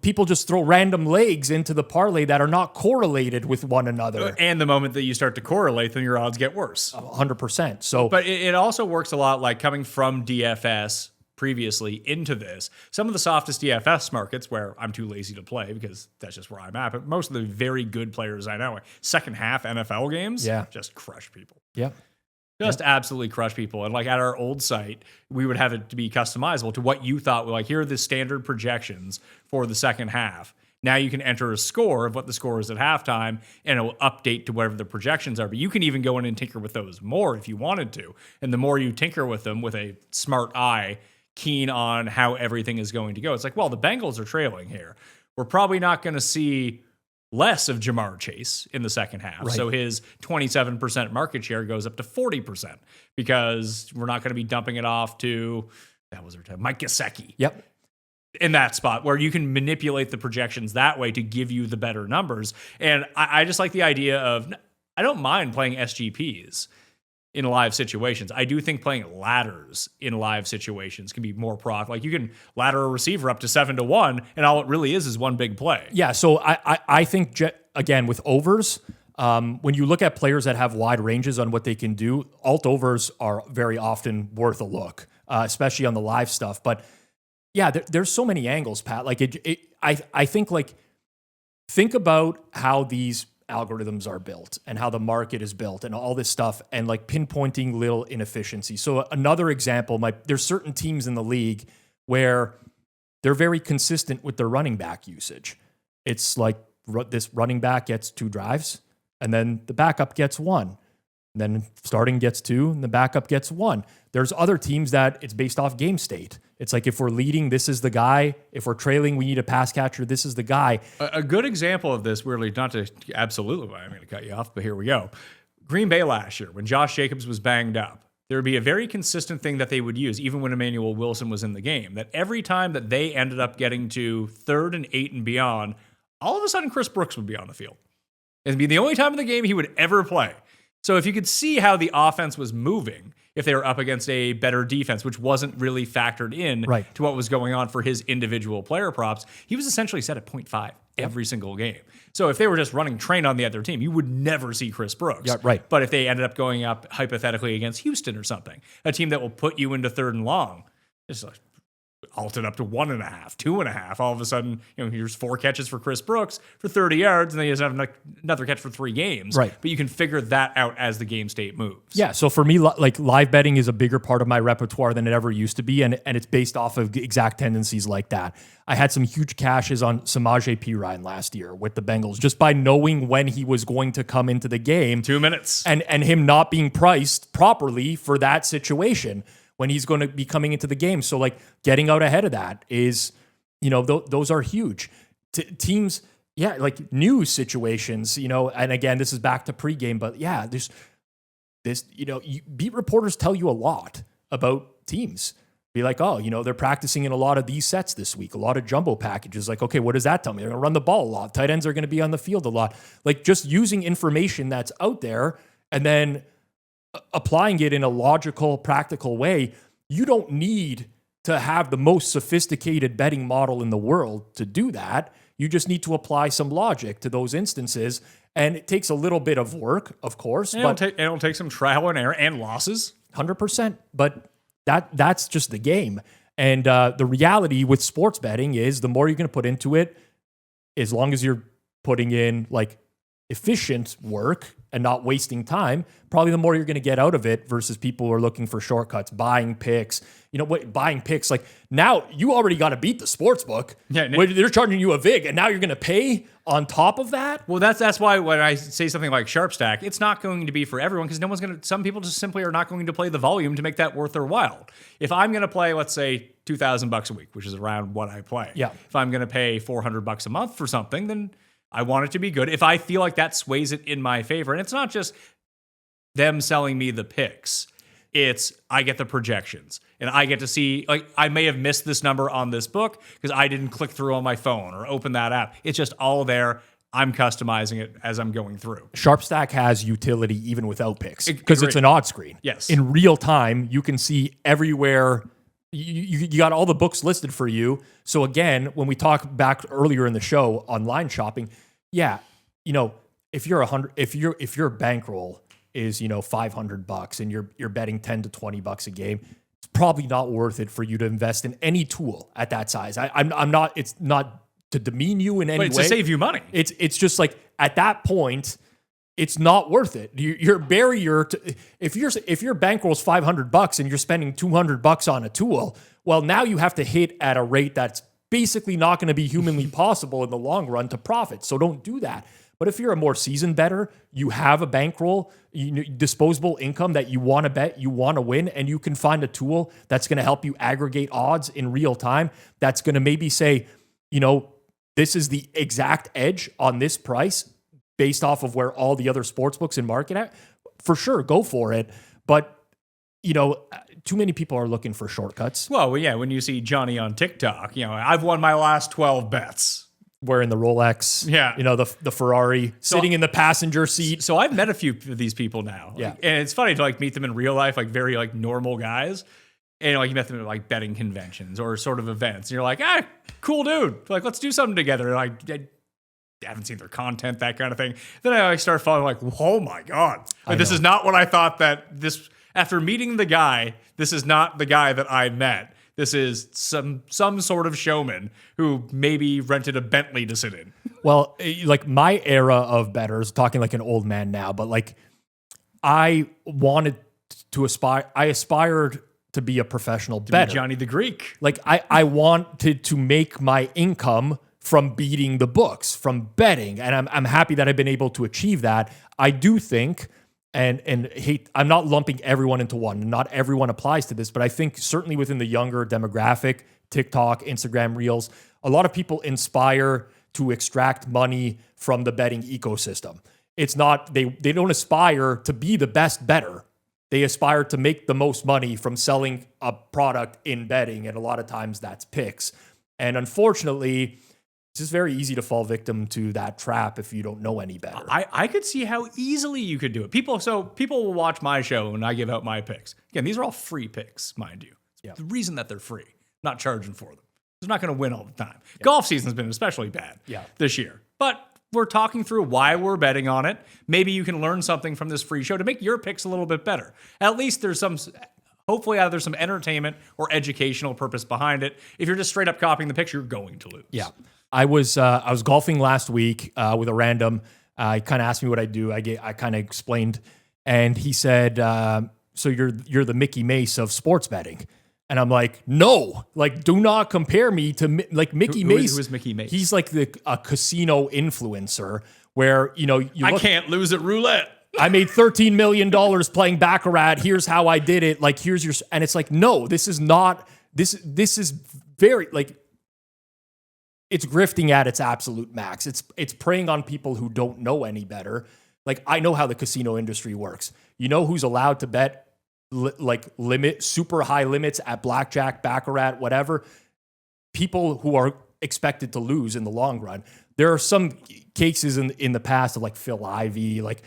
People just throw random legs into the parlay that are not correlated with one another. And the moment that you start to correlate, then your odds get worse. 100%. So, but it also works a lot like coming from DFS previously into this. Some of the softest DFS markets where I'm too lazy to play because that's just where I'm at. But most of the very good players I know, second half NFL games, just crush people. Yeah. Just absolutely crush people. And like at our old site, we would have it to be customizable to what you thought. Like, here are the standard projections for the second half. Now you can enter a score of what the score is at halftime, and it will update to whatever the projections are. But you can even go in and tinker with those more if you wanted to. And the more you tinker with them with a smart eye, keen on how everything is going to go, it's like, well, the Bengals are trailing here. We're probably not going to see less of Jamar Chase in the second half. Right. So his 27% market share goes up to 40% because we're not going to be dumping it off to, Mike Gesicki. Yep. In that spot where you can manipulate the projections that way to give you the better numbers. And I just like the idea of, I don't mind playing SGPs in live situations. I do think playing ladders in live situations can be more profit. Like you can ladder a receiver up to 7-1, and all it really is one big play. Yeah. So I think again with overs, when you look at players that have wide ranges on what they can do, alt overs are very often worth a look, especially on the live stuff. But yeah, there's so many angles, Pat. Like I think think about how these algorithms are built and how the market is built and all this stuff and like pinpointing little inefficiencies. So another example, there's certain teams in the league where they're very consistent with their running back usage. It's like this running back gets 2 drives and then the backup gets 1. And then starting gets 2 and the backup gets 1. There's other teams that it's based off game state. It's like if we're leading, this is the guy. If we're trailing, we need a pass catcher. This is the guy. A good example of this, weirdly, I'm going to cut you off, but here we go. Green Bay last year, when Josh Jacobs was banged up, there would be a very consistent thing that they would use, even when Emmanuel Wilson was in the game, that every time that they ended up getting to 3rd and 8 and beyond, all of a sudden Chris Brooks would be on the field. It'd be the only time in the game he would ever play. So if you could see how the offense was moving, if they were up against a better defense, which wasn't really factored in to what was going on for his individual player props. He was essentially set at 0.5 every single game. So if they were just running train on the other team, you would never see Chris Brooks. Yeah, right. But if they ended up going up hypothetically against Houston or something, a team that will put you into 3rd and long, it's like altered up to 1.5, 2.5. All of a sudden, here's 4 catches for Chris Brooks for 30 yards, and then he doesn't have another catch for 3 games. Right. But you can figure that out as the game state moves. Yeah. So for me, like live betting is a bigger part of my repertoire than it ever used to be, and it's based off of exact tendencies like that. I had some huge cashes on Samaje Perine last year with the Bengals just by knowing when he was going to come into the game. 2 minutes. And him not being priced properly for that situation when he's going to be coming into the game. So like getting out ahead of that is, those are huge. Teams, like news situations, and again, this is back to pregame, but yeah, there's this, beat reporters tell you a lot about teams. Be like, oh, they're practicing in a lot of these sets this week, a lot of jumbo packages. Like, okay, what does that tell me? They're going to run the ball a lot. Tight ends are going to be on the field a lot. Like just using information that's out there and then applying it in a logical, practical way. You don't need to have the most sophisticated betting model in the world to do that. You just need to apply some logic to those instances. And it takes a little bit of work, of course. But it'll take some trial and error and losses. 100%. But that's just the game. And the reality with sports betting is the more you're going to put into it, as long as you're putting in like efficient work and not wasting time, probably the more you're going to get out of it versus people who are looking for shortcuts, buying picks. Buying picks, like now you already got to beat the sportsbook. Yeah, they're charging you a VIG and now you're going to pay on top of that. Well, that's why when I say something like Sharp Stack, it's not going to be for everyone because some people just simply are not going to play the volume to make that worth their while. If I'm going to play, let's say $2,000 a week, which is around what I play. Yeah. If I'm going to pay $400 a month for something, then I want it to be good. If I feel like that sways it in my favor, and it's not just them selling me the picks, it's I get the projections and I get to see, like I may have missed this number on this book because I didn't click through on my phone or open that app. It's just all there. I'm customizing it as I'm going through. SharpStack has utility even without picks because it's an odd screen. Yes. In real time, you can see everywhere. You got all the books listed for you. So again, when we talk back earlier in the show on line shopping, yeah, if your bankroll is $500 and you're betting $10 to $20 a game, it's probably not worth it for you to invest in any tool at that size. I'm not. It's not to demean you in any way. But it's to save you money. It's just like at that point, it's not worth it. Your barrier to if your bankroll's $500 and you're spending $200 on a tool, well, now you have to hit at a rate that's basically not going to be humanly possible in the long run to profit. So don't do that. But if you're a more seasoned bettor, you have a bankroll, disposable income that you want to bet, you want to win, and you can find a tool that's going to help you aggregate odds in real time. That's going to maybe say, this is the exact edge on this price based off of where all the other sports books in market at. For sure, go for it. But too many people are looking for shortcuts. Well, yeah, when you see Johnny on TikTok, I've won my last 12 bets. Wearing the Rolex, the Ferrari, sitting in the passenger seat. So I've met a few of these people now. Yeah. And it's funny to meet them in real life, very normal guys. And you met them at betting conventions or sort of events. And you're like, cool dude. Let's do something together. And I haven't seen their content, that kind of thing. Then I start following oh my God. This is not what I thought after meeting the guy, this is not the guy that I met. This is some sort of showman who maybe rented a Bentley to sit in. Well, my era of bettors, talking like an old man now, but I wanted to aspired to be a professional bettor. Johnny the Greek. I wanted to make my income from beating the books, from betting. And I'm happy that I've been able to achieve that. I do think, and hate, I'm not lumping everyone into one. Not everyone applies to this, but I think certainly within the younger demographic, TikTok, Instagram Reels, a lot of people inspire to extract money from the betting ecosystem. It's not, they don't aspire to be the best bettor. They aspire to make the most money from selling a product in betting. And a lot of times that's picks. And unfortunately, it's just very easy to fall victim to that trap if you don't know any better. I could see how easily you could do it. People will watch my show when I give out my picks. Again, these are all free picks, mind you. The reason that they're free, not charging for them. They're not going to win all the time. Golf season's been especially bad this year. But we're talking through why we're betting on it. Maybe you can learn something from this free show to make your picks a little bit better. At least there's hopefully either some entertainment or educational purpose behind it. If you're just straight up copying the picks, you're going to lose. Yeah. I was golfing last week with a random. He kind of asked me what I do. I kind of explained, and he said, "So you're the Mickey Mace of sports betting." And I'm like, no, like, do not compare me to Mickey Mace. Who is Mickey Mace? He's like a casino influencer where, I can't lose at roulette. I made $13 million playing Baccarat. Here's how I did it. Like, here's your, and it's like, no, this is not, this is very, like, it's grifting at its absolute max. It's preying on people who don't know any better. Like, I know how the casino industry works. You know who's allowed to bet super high limits at blackjack, baccarat, whatever? People who are expected to lose in the long run. There are some cases in the past of like Phil Ivey, like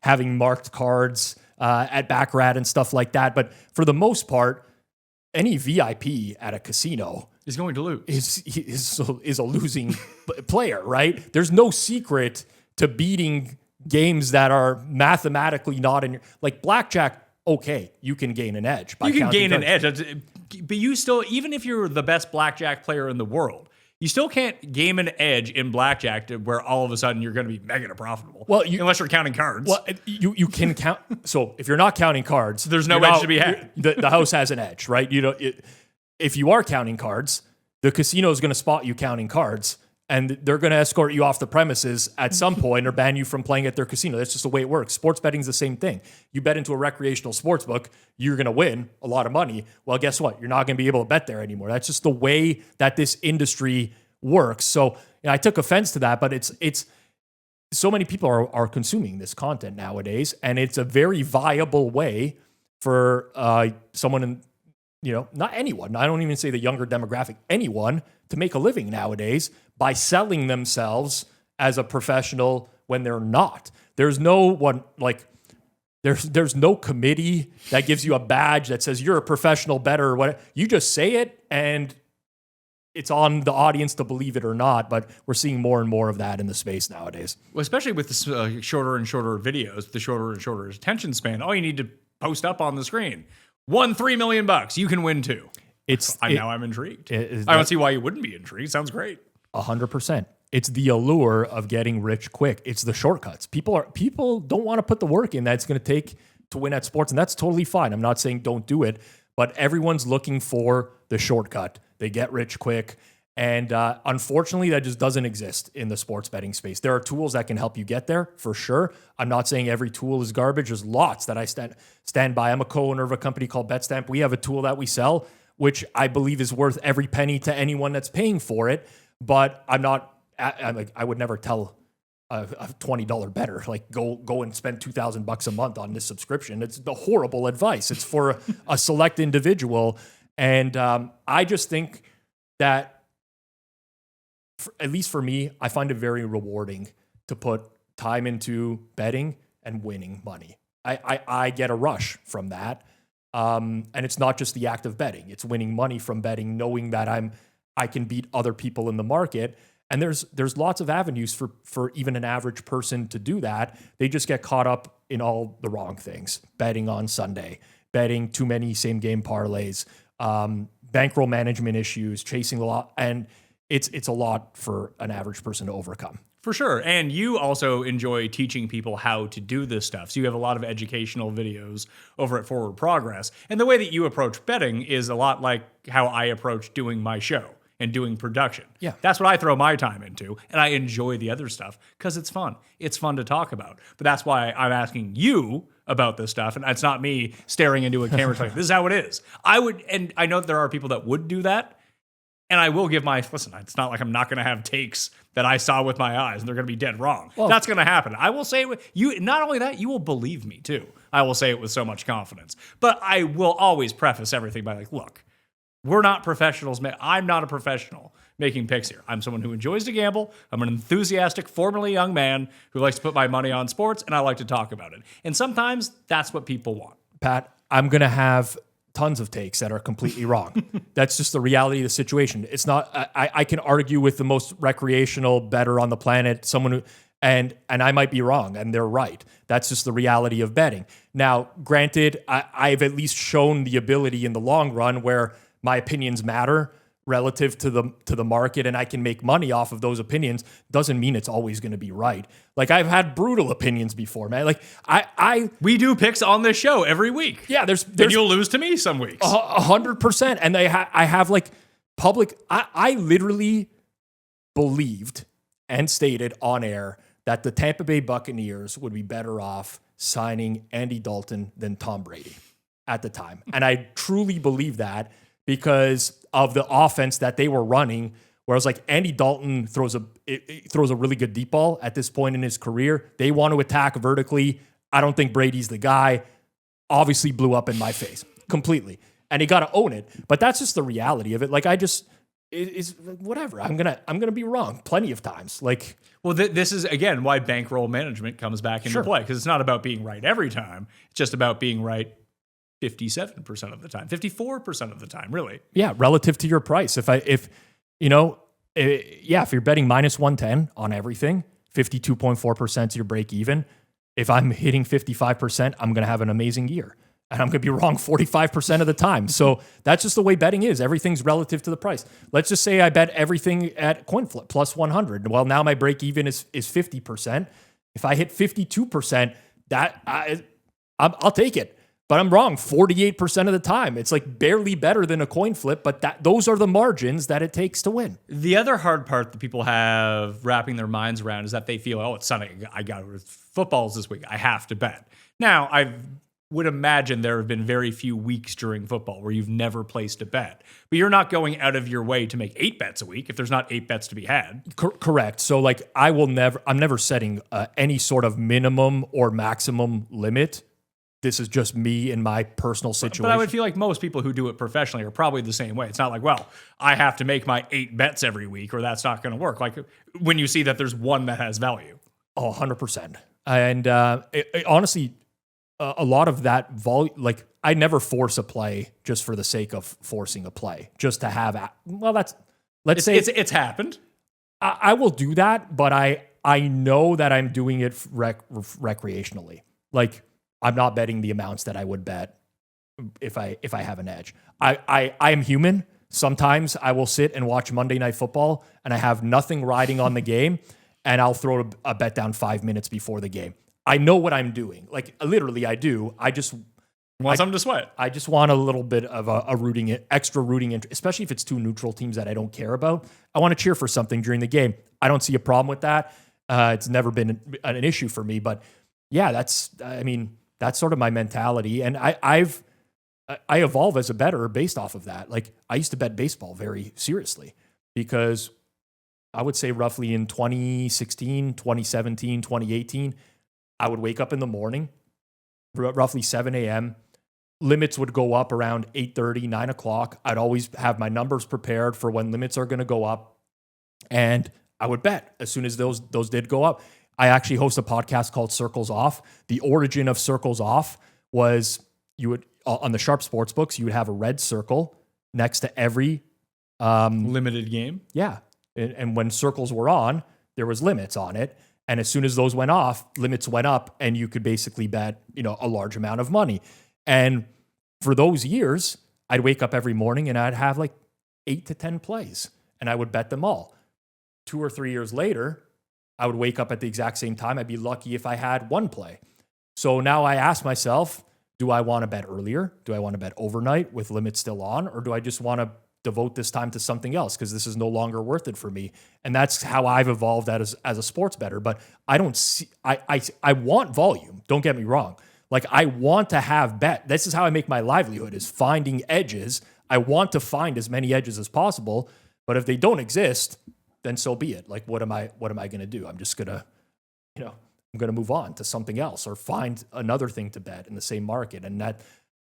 having marked cards at baccarat and stuff like that. But for the most part, any VIP at a casino is going to lose. Is a losing player, right? There's no secret to beating games that are mathematically not in your, like blackjack. Okay, you can gain an edge. You can gain an edge, but you still, even if you're the best blackjack player in the world, you still can't gain an edge in blackjack to where all of a sudden you're going to be mega profitable. Well, unless you're counting cards. Well, you can count. So if you're not counting cards, there's no edge to be had. The house has an edge, right? If you are counting cards, the casino is going to spot you counting cards, and they're going to escort you off the premises at some point or ban you from playing at their casino. That's just the way it works. Sports betting is the same thing. You bet into a recreational sportsbook, you're going to win a lot of money. Well, guess what? You're not going to be able to bet there anymore. That's just the way that this industry works. So I took offense to that, but it's so many people are consuming this content nowadays, and it's a very viable way for someone in, not anyone. I don't even say the younger demographic, anyone to make a living nowadays by selling themselves as a professional when they're not. There's no one there's no committee that gives you a badge that says you're a professional bettor or what. You just say it and it's on the audience to believe it or not, but we're seeing more and more of that in the space nowadays. Well, especially with the shorter and shorter videos, the shorter and shorter attention span. All you need to post up on the screen. Won $3 million. You can win too. Now I'm intrigued. I don't see why you wouldn't be intrigued. Sounds great. 100%. It's the allure of getting rich quick. It's the shortcuts. People don't want to put the work in that it's going to take to win at sports, and that's totally fine. I'm not saying don't do it, but everyone's looking for the shortcut. They get rich quick, and unfortunately, that just doesn't exist in the sports betting space. There are tools that can help you get there, for sure. I'm not saying every tool is garbage. There's lots that I stand by. I'm a co-owner of a company called BetStamp. We have a tool that we sell, which I believe is worth every penny to anyone that's paying for it. But I would never tell a $20 bettor, like go and spend $2,000 a month on this subscription. It's the horrible advice. It's for a select individual. And I just think that, at least for me, I find it very rewarding to put time into betting and winning money. I get a rush from that. And it's not just the act of betting. It's winning money from betting, knowing that I can beat other people in the market. And there's lots of avenues for even an average person to do that. They just get caught up in all the wrong things. Betting on Sunday, betting too many same game parlays, bankroll management issues, chasing the lot. And it's a lot for an average person to overcome. For sure. And you also enjoy teaching people how to do this stuff. So you have a lot of educational videos over at Forward Progress. And the way that you approach betting is a lot like how I approach doing my show and doing production. Yeah. That's what I throw my time into. And I enjoy the other stuff because it's fun. It's fun to talk about. But that's why I'm asking you about this stuff. And it's not me staring into a camera saying, this is how it is. And I know that there are people that would do that. And I will give listen, it's not like I'm not going to have takes that I saw with my eyes and they're going to be dead wrong. Well, that's going to happen. I will say it you. Not only that, you will believe me too. I will say it with so much confidence. But I will always preface everything by look, We're not professionals. I'm not a professional making picks here. I'm someone who enjoys to gamble. I'm an enthusiastic, formerly young man who likes to put my money on sports, and I like to talk about it. And sometimes that's what people want. Pat, I'm going to have tons of takes that are completely wrong. That's just the reality of the situation. It's not, I can argue with the most recreational bettor on the planet, someone who, and I might be wrong and they're right. That's just the reality of betting. Now, granted, I've at least shown the ability in the long run where my opinions matter relative to the market, and I can make money off of those opinions. Doesn't mean it's always going to be right. Like, I've had brutal opinions before, man. Like we do picks on this show every week. Yeah, there's and you'll lose to me some weeks. 100%. And I have like public. I literally believed and stated on air that the Tampa Bay Buccaneers would be better off signing Andy Dalton than Tom Brady at the time, and I truly believe that, because of the offense that they were running, where I was like, Andy Dalton throws a really good deep ball at this point in his career. They want to attack vertically. I don't think Brady's the guy. Obviously blew up in my face completely. And he got to own it. But that's just the reality of it. Like, is whatever. I'm gonna be wrong plenty of times. Like, well, this is again why bankroll management comes back into Sure. play, because it's not about being right every time. It's just about being right 57% of the time, 54% of the time, really. yeah, relative to your price. If you're betting minus 110 on everything, 52.4% is your break even. If I'm hitting 55%, I'm going to have an amazing year. And I'm going to be wrong 45% of the time. So that's just the way betting is. Everything's relative to the price. Let's just say I bet everything at coin flip plus 100. Well, now my break even is 50%. If I hit 52%, I'll take it. But I'm wrong 48% of the time. It's like barely better than a coin flip, but those are the margins that it takes to win. The other hard part that people have wrapping their minds around is that they feel, oh, it's Sunday. I got footballs this week. I have to bet. Now, I would imagine there have been very few weeks during football where you've never placed a bet. But you're not going out of your way to make 8 bets a week if there's not 8 bets to be had. Correct. So like I'm never setting any sort of minimum or maximum limit. This is just me in my personal situation. But I would feel like most people who do it professionally are probably the same way. It's not like, well, I have to make my 8 bets every week or that's not going to work. Like when you see that there's one that has value. Oh, 100%. And honestly, a lot of that volume, like I never force a play just for the sake of forcing a play, just to have, it's happened. I will do that, but I know that I'm doing it recreationally. Like, I'm not betting the amounts that I would bet if I have an edge. I am human. Sometimes I will sit and watch Monday Night Football and I have nothing riding on the game and I'll throw a bet down 5 minutes before the game. I know what I'm doing. Like literally I do. I just want something to sweat. I just want a little bit of extra rooting interest, especially if it's two neutral teams that I don't care about. I want to cheer for something during the game. I don't see a problem with that. It's never been an issue for me, but yeah, that's sort of my mentality. And I evolve as a bettor based off of that. Like I used to bet baseball very seriously because I would say roughly in 2016, 2017, 2018, I would wake up in the morning, roughly 7 a.m. Limits would go up around 8:30, 9 o'clock. I'd always have my numbers prepared for when limits are going to go up. And I would bet as soon as those did go up. I actually host a podcast called Circles Off. The origin of Circles Off was you would, on the Sharp Sportsbooks, you would have a red circle next to every limited game. Yeah. And when circles were on, there was limits on it. And as soon as those went off, limits went up and you could basically bet, a large amount of money. And for those years, I'd wake up every morning and I'd have like 8 to 10 plays and I would bet them all. 2 or 3 years later, I would wake up at the exact same time. I'd be lucky if I had one play. So now I ask myself, do I want to bet earlier? Do I want to bet overnight with limits still on? Or do I just want to devote this time to something else because this is no longer worth it for me? And that's how I've evolved as a sports bettor. But I don't see, I want volume. Don't get me wrong. Like I want to have bet. This is how I make my livelihood, is finding edges. I want to find as many edges as possible. But if they don't exist, then so be it. Like, what am I going to do? I'm just going to, I'm going to move on to something else or find another thing to bet in the same market. And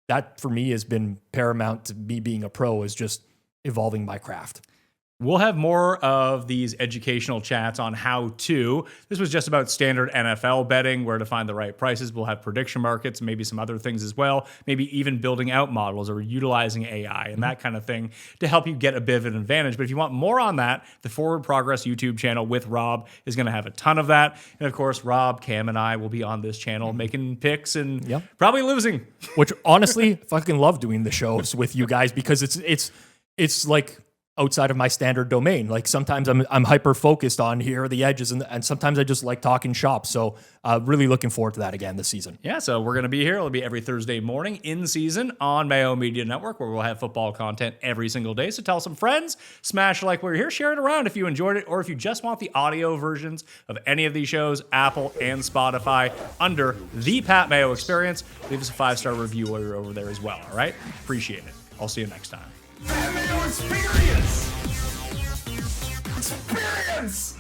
that for me has been paramount to me being a pro, is just evolving my craft. We'll have more of these educational chats on how to. This was just about standard NFL betting, where to find the right prices. We'll have prediction markets, maybe some other things as well, maybe even building out models or utilizing AI and that kind of thing to help you get a bit of an advantage. But if you want more on that, the Forward Progress YouTube channel with Rob is going to have a ton of that. And of course, Rob, Cam, and I will be on this channel making picks and probably losing. Which honestly, fucking love doing the shows with you guys because it's like outside of my standard domain. Like sometimes I'm hyper focused on here are the edges, and sometimes I just like talking shop. So really looking forward to that again this season. Yeah, so we're going to be here. It'll be every Thursday morning in season on Mayo Media Network, where we'll have football content every single day. So tell some friends, smash like we're here, share it around if you enjoyed it, or if you just want the audio versions of any of these shows, Apple and Spotify, under the Pat Mayo Experience. Leave us a 5-star review while you're over there as well, all right? Appreciate it. I'll see you next time. Mayo Experience! Experience!